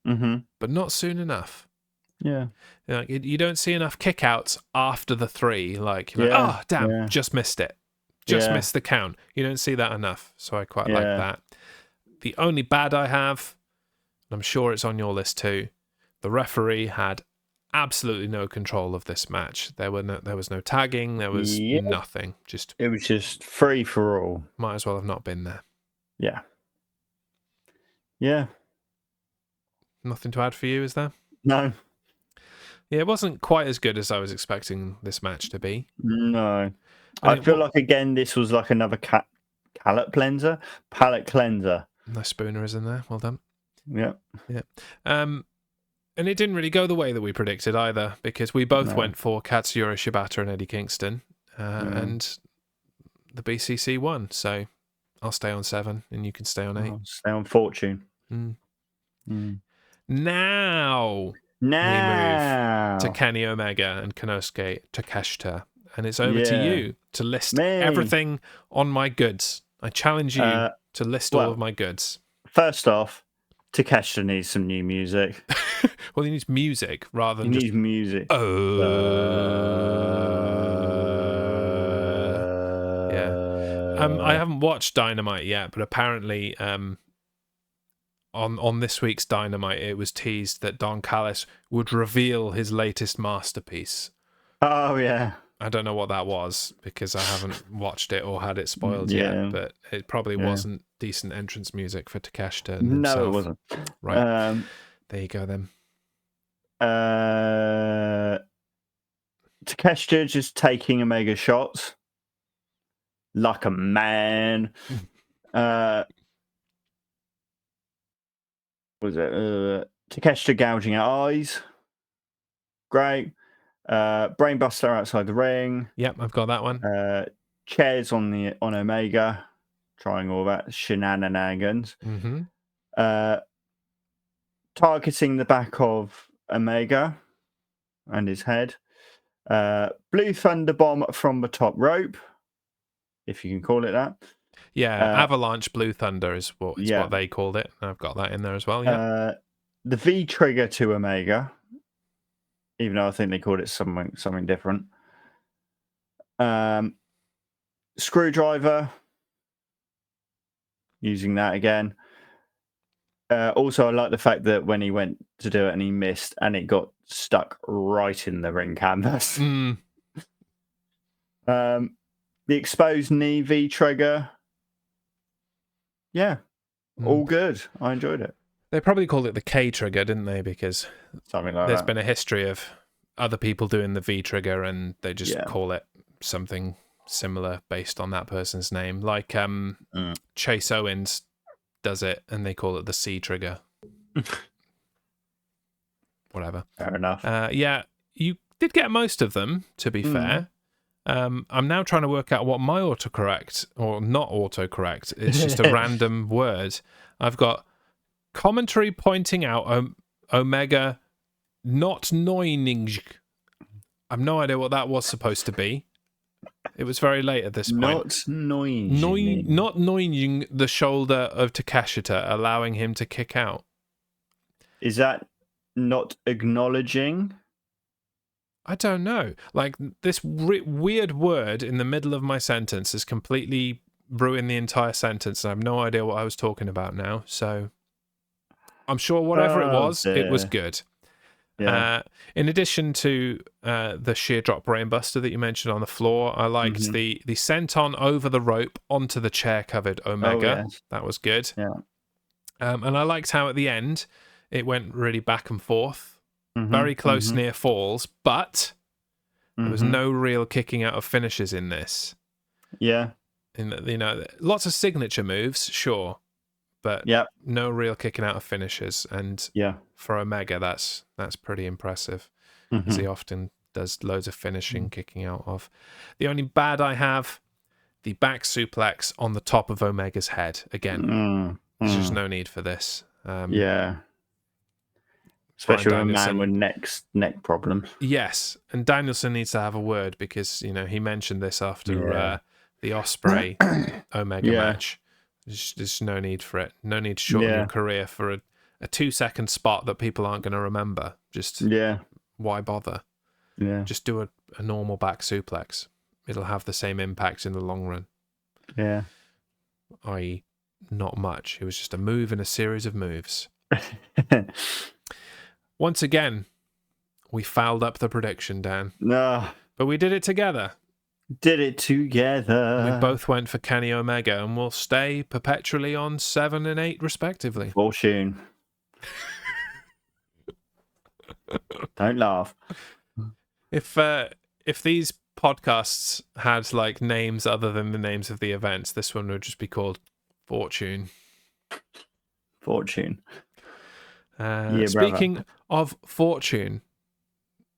Speaker 1: but not soon enough.
Speaker 2: Yeah.
Speaker 1: You don't see enough kickouts after the 3. Like, oh, damn, just missed it. Just missed the count. You don't see that enough. So I quite like that. The only bad I have, and I'm sure it's on your list too, the referee had absolutely no control of this match. There was no tagging. There was nothing.
Speaker 2: It was just free for all.
Speaker 1: Might as well have not been there.
Speaker 2: Yeah. Yeah.
Speaker 1: Nothing to add for you, is there?
Speaker 2: No.
Speaker 1: Yeah, it wasn't quite as good as I was expecting this match to be.
Speaker 2: No. I feel like, again, this was like another palate cleanser.
Speaker 1: No Spooner is in there. Well done.
Speaker 2: Yeah.
Speaker 1: Yeah. And it didn't really go the way that we predicted either, because we both went for Katsuyori Shibata and Eddie Kingston, and the BCC won. So I'll stay on 7, and you can stay on 8.
Speaker 2: I'll stay on Fortune.
Speaker 1: Now we move to Kenny Omega and Konosuke Takeshita, and it's over to you to list everything on my goods. I challenge you to list all of my goods.
Speaker 2: First off, Takeshita needs some new music.
Speaker 1: Well, he needs music rather than
Speaker 2: needs music.
Speaker 1: Yeah. I haven't watched Dynamite yet, but apparently on this week's Dynamite, it was teased that Don Callis would reveal his latest masterpiece.
Speaker 2: Oh, yeah.
Speaker 1: I don't know what that was because I haven't watched it or had it spoiled yet, but it probably wasn't decent entrance music for Takeshita.
Speaker 2: No, it wasn't.
Speaker 1: Right. There you go then.
Speaker 2: Takeshita just taking Omega shots like a man. Was it Takeshita gouging out eyes? Great. Brainbuster outside the ring.
Speaker 1: Yep, I've got that one.
Speaker 2: Chairs on Omega, trying all that shenanigans. Targeting the back of Omega and his head. Blue Thunder Bomb from the top rope, if you can call it that.
Speaker 1: Yeah, Avalanche Blue Thunder is what they called it. I've got that in there as well. Yeah.
Speaker 2: The V trigger to Omega, even though I think they called it something different. Screwdriver, using that again. Also, I like the fact that when he went to do it and he missed, and it got stuck right in the ring canvas. The exposed knee V trigger. Yeah, all good. I enjoyed it.
Speaker 1: They probably called it the K trigger, didn't they? Because
Speaker 2: something like
Speaker 1: there's been a history of other people doing the V trigger, and they just call it something similar based on that person's name. Like Chase Owens does it, and they call it the C trigger. Whatever.
Speaker 2: Fair enough.
Speaker 1: Yeah, you did get most of them, to be fair. I'm now trying to work out what my autocorrect, or not autocorrect, it's just a random word. I've got commentary pointing out Omega not knowing. I've no idea what that was supposed to be. It was very late at this point.
Speaker 2: Not knowing
Speaker 1: the shoulder of Takeshita, allowing him to kick out.
Speaker 2: Is that not acknowledging?
Speaker 1: I don't know. Like, this weird word in the middle of my sentence has completely ruined the entire sentence, and I have no idea what I was talking about now. So I'm sure whatever it was good. Yeah. In addition to the sheer drop brainbuster that you mentioned on the floor, I liked the senton over the rope onto the chair covered Omega. That was good.
Speaker 2: Yeah.
Speaker 1: And I liked how at the end it went really back and forth. Very close near falls, but there was no real kicking out of finishes in this.
Speaker 2: Yeah.
Speaker 1: Lots of signature moves, sure, but no real kicking out of finishes. And for Omega, that's pretty impressive, as he often does loads of finishing, kicking out of. The only bad I have, the back suplex on the top of Omega's head. Again, There's just no need for this.
Speaker 2: Yeah. Especially with a man with neck problems.
Speaker 1: Yes, and Danielson needs to have a word because, he mentioned this after the Osprey Omega match. There's no need for it. No need to shorten your career for a 2-second spot that people aren't going to remember. Just why bother?
Speaker 2: Yeah.
Speaker 1: Just do a normal back suplex. It'll have the same impact in the long run.
Speaker 2: Yeah.
Speaker 1: I.e., not much. It was just a move in a series of moves. Once again, we fouled up the prediction, Dan.
Speaker 2: No.
Speaker 1: But we did it together.
Speaker 2: Did it together.
Speaker 1: We both went for Kenny Omega, and we'll stay perpetually on 7 and 8, respectively.
Speaker 2: Fortune. Don't laugh.
Speaker 1: If these podcasts had like names other than the names of the events, this one would just be called Fortune.
Speaker 2: Fortune.
Speaker 1: Speaking of fortune,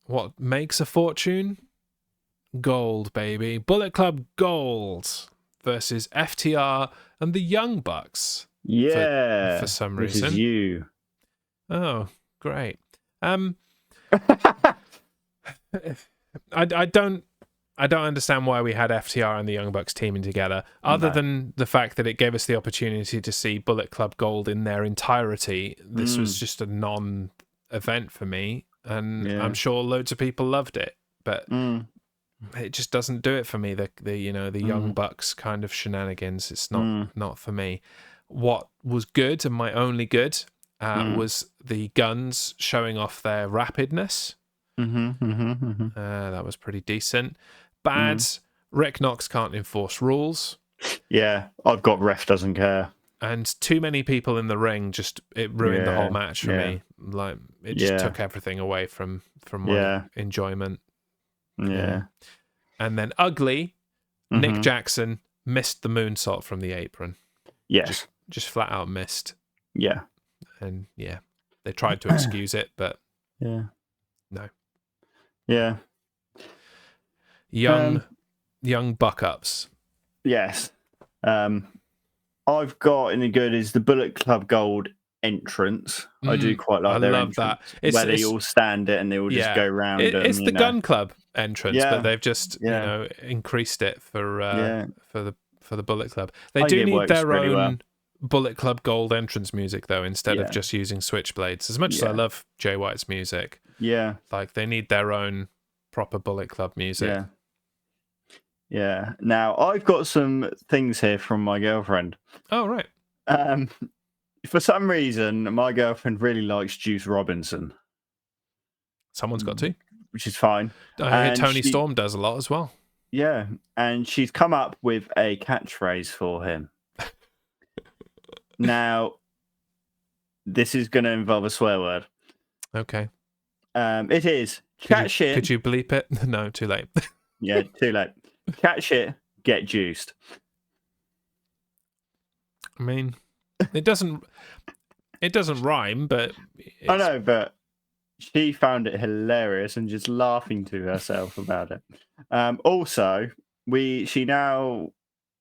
Speaker 1: what makes a fortune? Gold, baby. Bullet Club Gold versus FTR and the Young Bucks.
Speaker 2: Yeah.
Speaker 1: For some reason.
Speaker 2: This is you.
Speaker 1: Oh, great. I don't understand why we had FTR and the Young Bucks teaming together, other than the fact that it gave us the opportunity to see Bullet Club Gold in their entirety. This was just a non-event for me, and I'm sure loads of people loved it, but it just doesn't do it for me. The Young Bucks kind of shenanigans. It's not for me. What was good, and my only good, was the Guns showing off their rapidness. That was pretty decent. Bad, Rick Knox can't enforce rules.
Speaker 2: Yeah, I've got ref doesn't care.
Speaker 1: And too many people in the ring, it ruined the whole match for me. Like, it just took everything away from my enjoyment.
Speaker 2: Yeah.
Speaker 1: And then ugly, Nick Jackson missed the moonsault from the apron.
Speaker 2: Yes.
Speaker 1: Just flat out missed.
Speaker 2: Yeah.
Speaker 1: And they tried to excuse it, but no.
Speaker 2: Yeah.
Speaker 1: Young buck-ups.
Speaker 2: Yes. I've got in the good is the Bullet Club Gold entrance. I do quite like their entrance. I love that. Where they all stand it and they all just go round.
Speaker 1: It's the Gun Club entrance, but they've just increased it for the Bullet Club. They do need their own Bullet Club Gold entrance music though, instead of just using switchblades. As much as I love Jay White's music, like they need their own proper Bullet Club music.
Speaker 2: Yeah. Now I've got some things here from my girlfriend.
Speaker 1: Oh right.
Speaker 2: For some reason, my girlfriend really likes Juice Robinson.
Speaker 1: Someone's got to,
Speaker 2: which is fine.
Speaker 1: I hear Tony Storm does a lot as well.
Speaker 2: Yeah, and she's come up with a catchphrase for him. Now, this is going to involve a swear word.
Speaker 1: Okay.
Speaker 2: It is cat shit.
Speaker 1: Could you bleep it? No, too late.
Speaker 2: Yeah, too late. Cat shit, get juiced.
Speaker 1: I mean, it doesn't rhyme, but
Speaker 2: I know, but she found it hilarious and just laughing to herself about it. Also, she now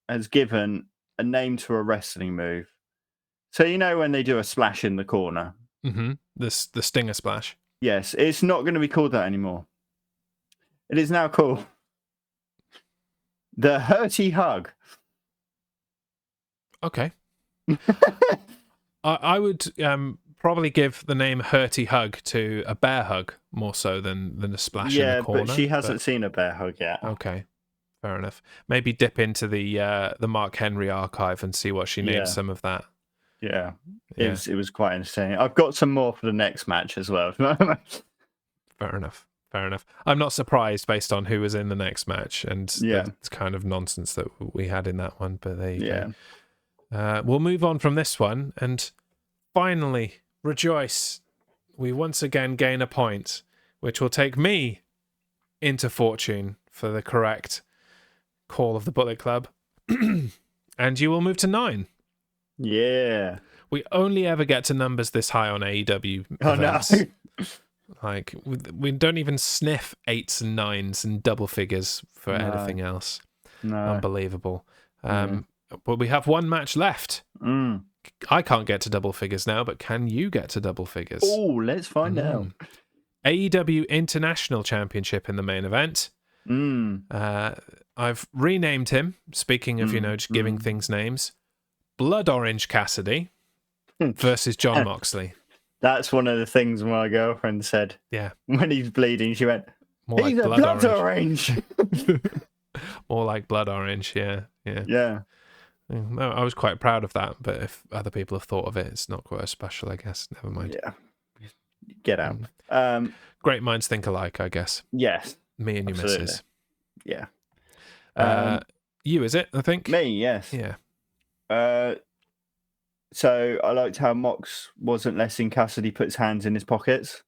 Speaker 2: has given a name to a wrestling move. So you know when they do a splash in the corner?
Speaker 1: Mm-hmm. The Stinger Splash.
Speaker 2: Yes, it's not going to be called that anymore. It is now called the Hurty Hug.
Speaker 1: Okay. I would probably give the name Hurty Hug to a bear hug more so than a splash in the corner.
Speaker 2: Yeah, but she hasn't seen a bear hug yet.
Speaker 1: Okay, fair enough. Maybe dip into the Mark Henry archive and see what she names some of that.
Speaker 2: Yeah. It was quite entertaining. I've got some more for the next match as well.
Speaker 1: Fair enough. I'm not surprised based on who was in the next match and the kind of nonsense that we had in that one. But there you go. We'll move on from this one and finally rejoice. We once again gain a point, which will take me into fortune for the correct call of the Bullet Club. And you will move to 9.
Speaker 2: Yeah.
Speaker 1: We only ever get to numbers this high on AEW events.
Speaker 2: Oh, no.
Speaker 1: Like, we don't even sniff 8s and 9s and double figures for anything else.
Speaker 2: No.
Speaker 1: Unbelievable. And But we have one match left.
Speaker 2: Mm.
Speaker 1: I can't get to double figures now, but can you get to double figures?
Speaker 2: Oh, let's find out.
Speaker 1: AEW International Championship in the main event. I've renamed him, speaking of, just giving things names. Blood Orange Cassidy versus Jon Moxley.
Speaker 2: That's one of the things my girlfriend said.
Speaker 1: Yeah.
Speaker 2: When he's bleeding, she went,
Speaker 1: More
Speaker 2: he's
Speaker 1: like
Speaker 2: a blood orange.
Speaker 1: More like blood orange, yeah.
Speaker 2: Yeah.
Speaker 1: No, I was quite proud of that, but if other people have thought of it, it's not quite as special, I guess. Never mind.
Speaker 2: Yeah. Get out.
Speaker 1: Great minds think alike, I guess.
Speaker 2: Yes.
Speaker 1: Me and your missus.
Speaker 2: Yeah.
Speaker 1: You, is it, I think?
Speaker 2: Me, yes.
Speaker 1: Yeah.
Speaker 2: So I liked how Mox wasn't letting Cassidy put his hands in his pockets.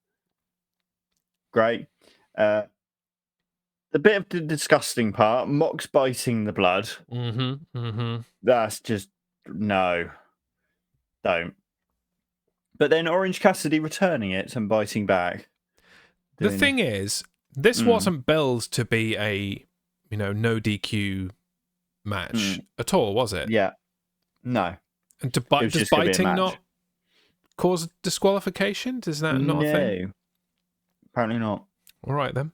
Speaker 2: Great. The bit of the disgusting part, Mox biting the blood. That's just, no. Don't. But then Orange Cassidy returning it and biting back.
Speaker 1: The thing is, this wasn't billed to be a, no DQ match at all, was it?
Speaker 2: Yeah. No.
Speaker 1: And does biting not cause disqualification? Does that not a thing?
Speaker 2: No. Apparently not.
Speaker 1: All right, then.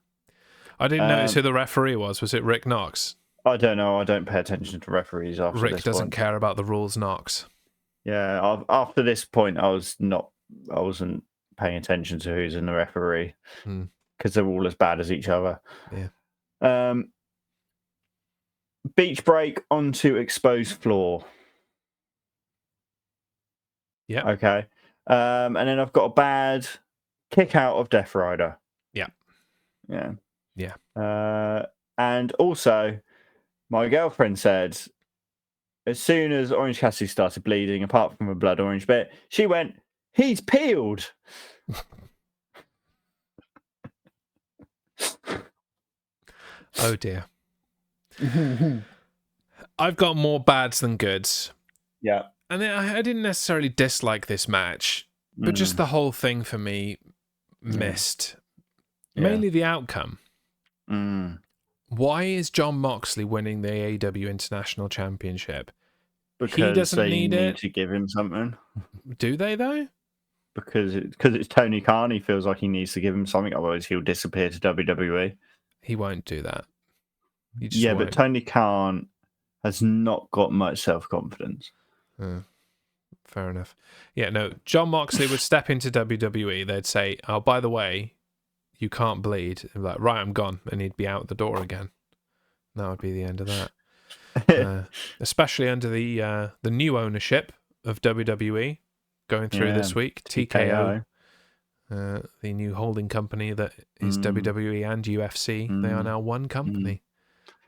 Speaker 1: I didn't notice who the referee was. Was it Rick Knox?
Speaker 2: I don't know. I don't pay attention to referees after
Speaker 1: Rick
Speaker 2: this
Speaker 1: doesn't
Speaker 2: point.
Speaker 1: care about the rules, Knox.
Speaker 2: Yeah, after this point, I wasn't paying attention to who's in the referee because they're all as bad as each other.
Speaker 1: Yeah.
Speaker 2: Beach break onto exposed floor.
Speaker 1: Yeah.
Speaker 2: Okay. And then I've got a bad kick out of Death Rider.
Speaker 1: Yeah.
Speaker 2: Yeah.
Speaker 1: Yeah.
Speaker 2: And also, my girlfriend said, as soon as Orange Cassidy started bleeding, apart from a blood orange bit, she went, he's peeled.
Speaker 1: Oh, dear. I've got more bads than goods.
Speaker 2: Yeah.
Speaker 1: And I didn't necessarily dislike this match, but just the whole thing for me missed.
Speaker 2: Yeah.
Speaker 1: Mainly the outcome. Why is Jon Moxley winning the AEW International Championship?
Speaker 2: Because
Speaker 1: he doesn't
Speaker 2: they
Speaker 1: need it
Speaker 2: to give him something.
Speaker 1: Do they, though?
Speaker 2: Because it's Tony Khan. He feels like he needs to give him something, otherwise he'll disappear to WWE.
Speaker 1: He won't do that.
Speaker 2: But Tony Khan has not got much self-confidence.
Speaker 1: Fair enough. Yeah, no, Jon Moxley would step into WWE. They'd say, oh, by the way, you can't bleed. And be like, right, I'm gone. And he'd be out the door again. That would be the end of that. Especially under the new ownership of WWE going through this week. TKO. The new holding company that is WWE and UFC. They are now one company.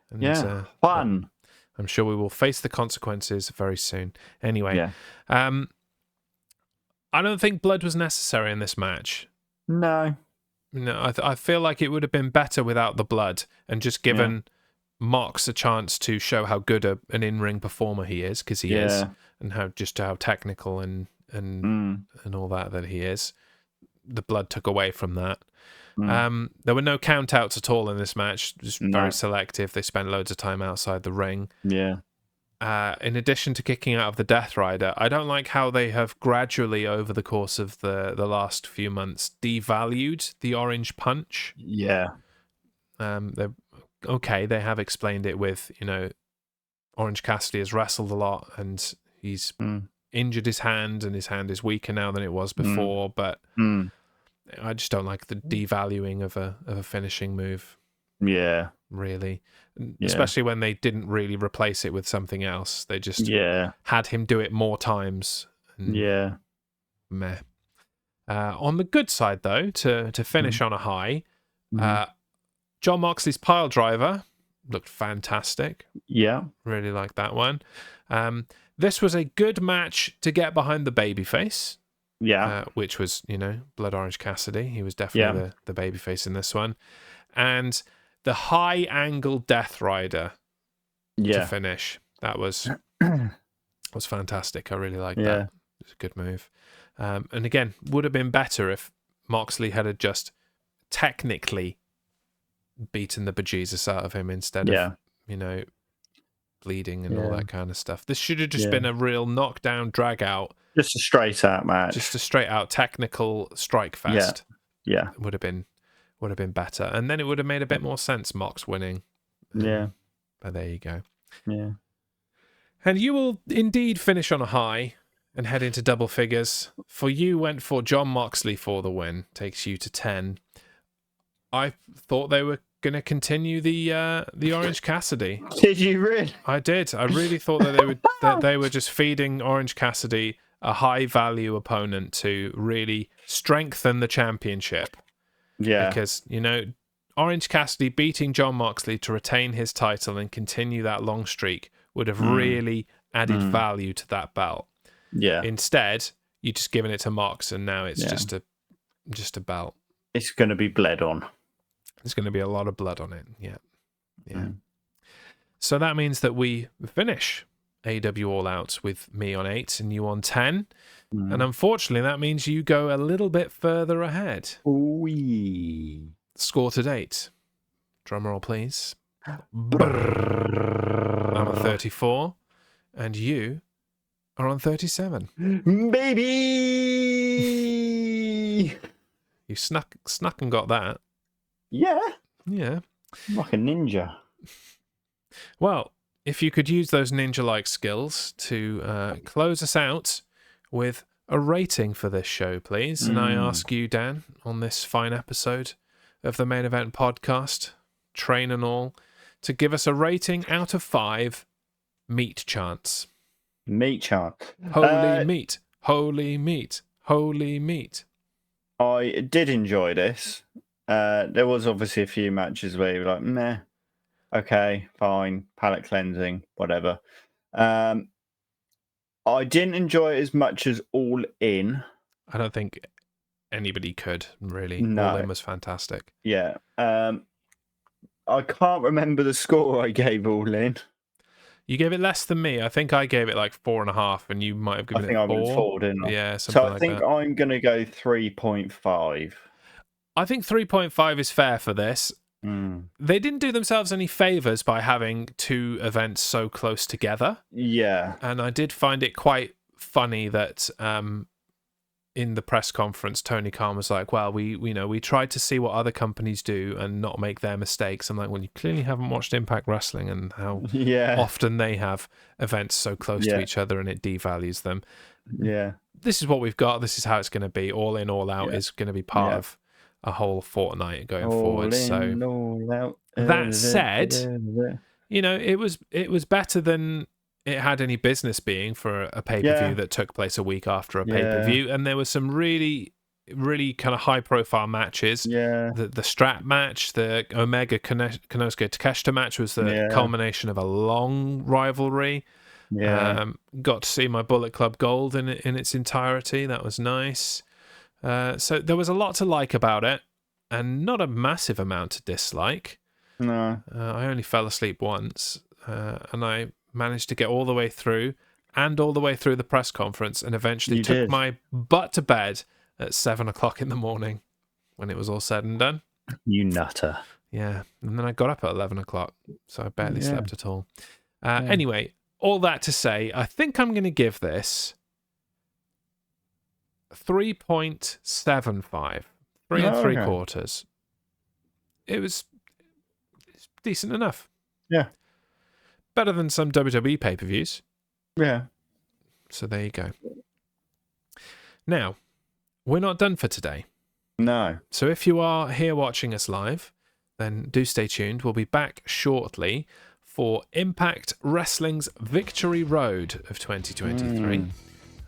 Speaker 1: And,
Speaker 2: fun.
Speaker 1: I'm sure we will face the consequences very soon. Anyway, I don't think blood was necessary in this match.
Speaker 2: No.
Speaker 1: No, I feel like it would have been better without the blood and just given Mox a chance to show how good an in-ring performer he is, because he is, and how technical and all that he is. The blood took away from that. There were no count-outs at all in this match. Just very selective. They spent loads of time outside the ring.
Speaker 2: Yeah.
Speaker 1: In addition to kicking out of the Death Rider, I don't like how they have gradually, over the course of the last few months, devalued the Orange Punch.
Speaker 2: Yeah.
Speaker 1: They have explained it with, Orange Cassidy has wrestled a lot and he's injured his hand, and his hand is weaker now than it was before, but I just don't like the devaluing of a finishing move.
Speaker 2: Yeah.
Speaker 1: Really. Especially when they didn't really replace it with something else. They just had him do it more times. And meh. On the good side, though, to finish on a high, Jon Moxley's pile driver looked fantastic.
Speaker 2: Yeah.
Speaker 1: Really liked that one. This was a good match to get behind the babyface.
Speaker 2: Yeah.
Speaker 1: Which was, Blood Orange Cassidy. He was definitely the babyface in this one. And the high angle Death Rider to finish. That was fantastic. I really liked that. It was a good move. And again, would have been better if Moxley had just technically beaten the bejesus out of him instead of, bleeding and all that kind of stuff. This should have just been a real knockdown, drag out.
Speaker 2: Just a straight out match.
Speaker 1: Just a straight out technical strike fest.
Speaker 2: Yeah.
Speaker 1: Would have been better. And then it would have made a bit more sense, Mox winning.
Speaker 2: Yeah.
Speaker 1: But there you go.
Speaker 2: Yeah.
Speaker 1: And you will indeed finish on a high and head into double figures. For you went for Jon Moxley for the win. Takes you to 10. I thought they were going to continue the Orange Cassidy.
Speaker 2: Did you really?
Speaker 1: I did. I really thought that they were just feeding Orange Cassidy a high value opponent to really strengthen the championship.
Speaker 2: Yeah.
Speaker 1: Because, Orange Cassidy beating Jon Moxley to retain his title and continue that long streak would have really added value to that belt.
Speaker 2: Yeah.
Speaker 1: Instead, you're just giving it to Mox, and now it's just a belt.
Speaker 2: It's going to be bled on.
Speaker 1: There's going to be a lot of blood on it. Yeah. So that means that we finish AEW All Out with me on 8 and you on 10. And unfortunately, that means you go a little bit further ahead.
Speaker 2: Wee.
Speaker 1: Score to date. Drum roll, please. I'm on 34, and you are on 37.
Speaker 2: Baby!
Speaker 1: You snuck and got that.
Speaker 2: Yeah.
Speaker 1: Yeah.
Speaker 2: I'm like a ninja.
Speaker 1: Well, if you could use those ninja-like skills to close us out with a rating for this show, please. And I ask you, Dan, on this fine episode of the Main Event Podcast, Train and All, to give us a rating out of 5 meat chants.
Speaker 2: Meat chant.
Speaker 1: Holy meat, holy meat, holy meat.
Speaker 2: I did enjoy this. There was obviously a few matches where you were like, meh, okay, fine, palate cleansing, whatever. I didn't enjoy it as much as All In.
Speaker 1: I don't think anybody could, really.
Speaker 2: No.
Speaker 1: All In was fantastic.
Speaker 2: Yeah. I can't remember the score I gave All In.
Speaker 1: You gave it less than me. I think I gave it like 4.5, and you might have given it 4.
Speaker 2: I think I went 4, didn't I?
Speaker 1: Yeah, something like that.
Speaker 2: So I think I'm going to go 3.5.
Speaker 1: I think 3.5 is fair for this. They didn't do themselves any favours by having 2 events so close together.
Speaker 2: Yeah.
Speaker 1: And I did find it quite funny that in the press conference, Tony Khan was like, well, we tried to see what other companies do and not make their mistakes. I'm like, well, you clearly haven't watched Impact Wrestling and how often they have events so close to each other and it devalues them.
Speaker 2: Yeah.
Speaker 1: This is what we've got. This is how it's going to be. All In, All Out is going to be part of a whole fortnight going forward. So
Speaker 2: all out.
Speaker 1: That said, it was better than it had any business being for a pay-per-view that took place a week after a pay-per-view, and there was some really, really kind of high-profile matches.
Speaker 2: Yeah,
Speaker 1: the strap match, the Omega Konosuke Takeshita match was the culmination of a long rivalry. Yeah, got to see my Bullet Club Gold in its entirety. That was nice. So there was a lot to like about it, and not a massive amount to dislike.
Speaker 2: No,
Speaker 1: I only fell asleep once, and I managed to get all the way through the press conference, and eventually took my butt to bed at 7:00 in the morning when it was all said and done.
Speaker 2: You nutter.
Speaker 1: Yeah, and then I got up at 11:00, so I barely slept at all. Anyway, all that to say, I think I'm going to give this 3.75, 3 and 3/4. It's decent enough.
Speaker 2: Yeah.
Speaker 1: Better than some WWE pay-per-views.
Speaker 2: Yeah.
Speaker 1: So there you go. Now, we're not done for today.
Speaker 2: No.
Speaker 1: So if you are here watching us live, then do stay tuned. We'll be back shortly for Impact Wrestling's Victory Road of 2023.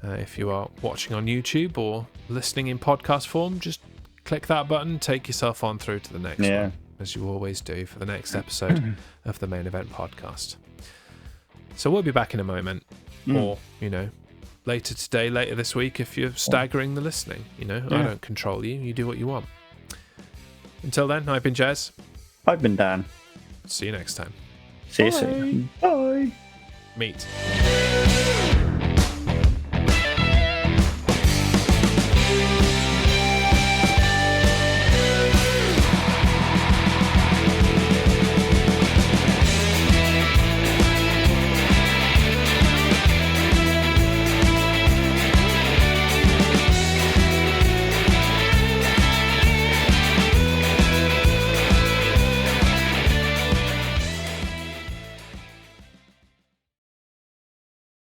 Speaker 1: If you are watching on YouTube or listening in podcast form, just click that button, take yourself on through to the next one, as you always do for the next episode of the Main Event Podcast. So we'll be back in a moment, or, later today, later this week, if you're staggering the listening. I don't control you. You do what you want. Until then, I've been Jez.
Speaker 2: I've been Dan.
Speaker 1: See you next time.
Speaker 2: See you soon. Bye.
Speaker 1: Meet.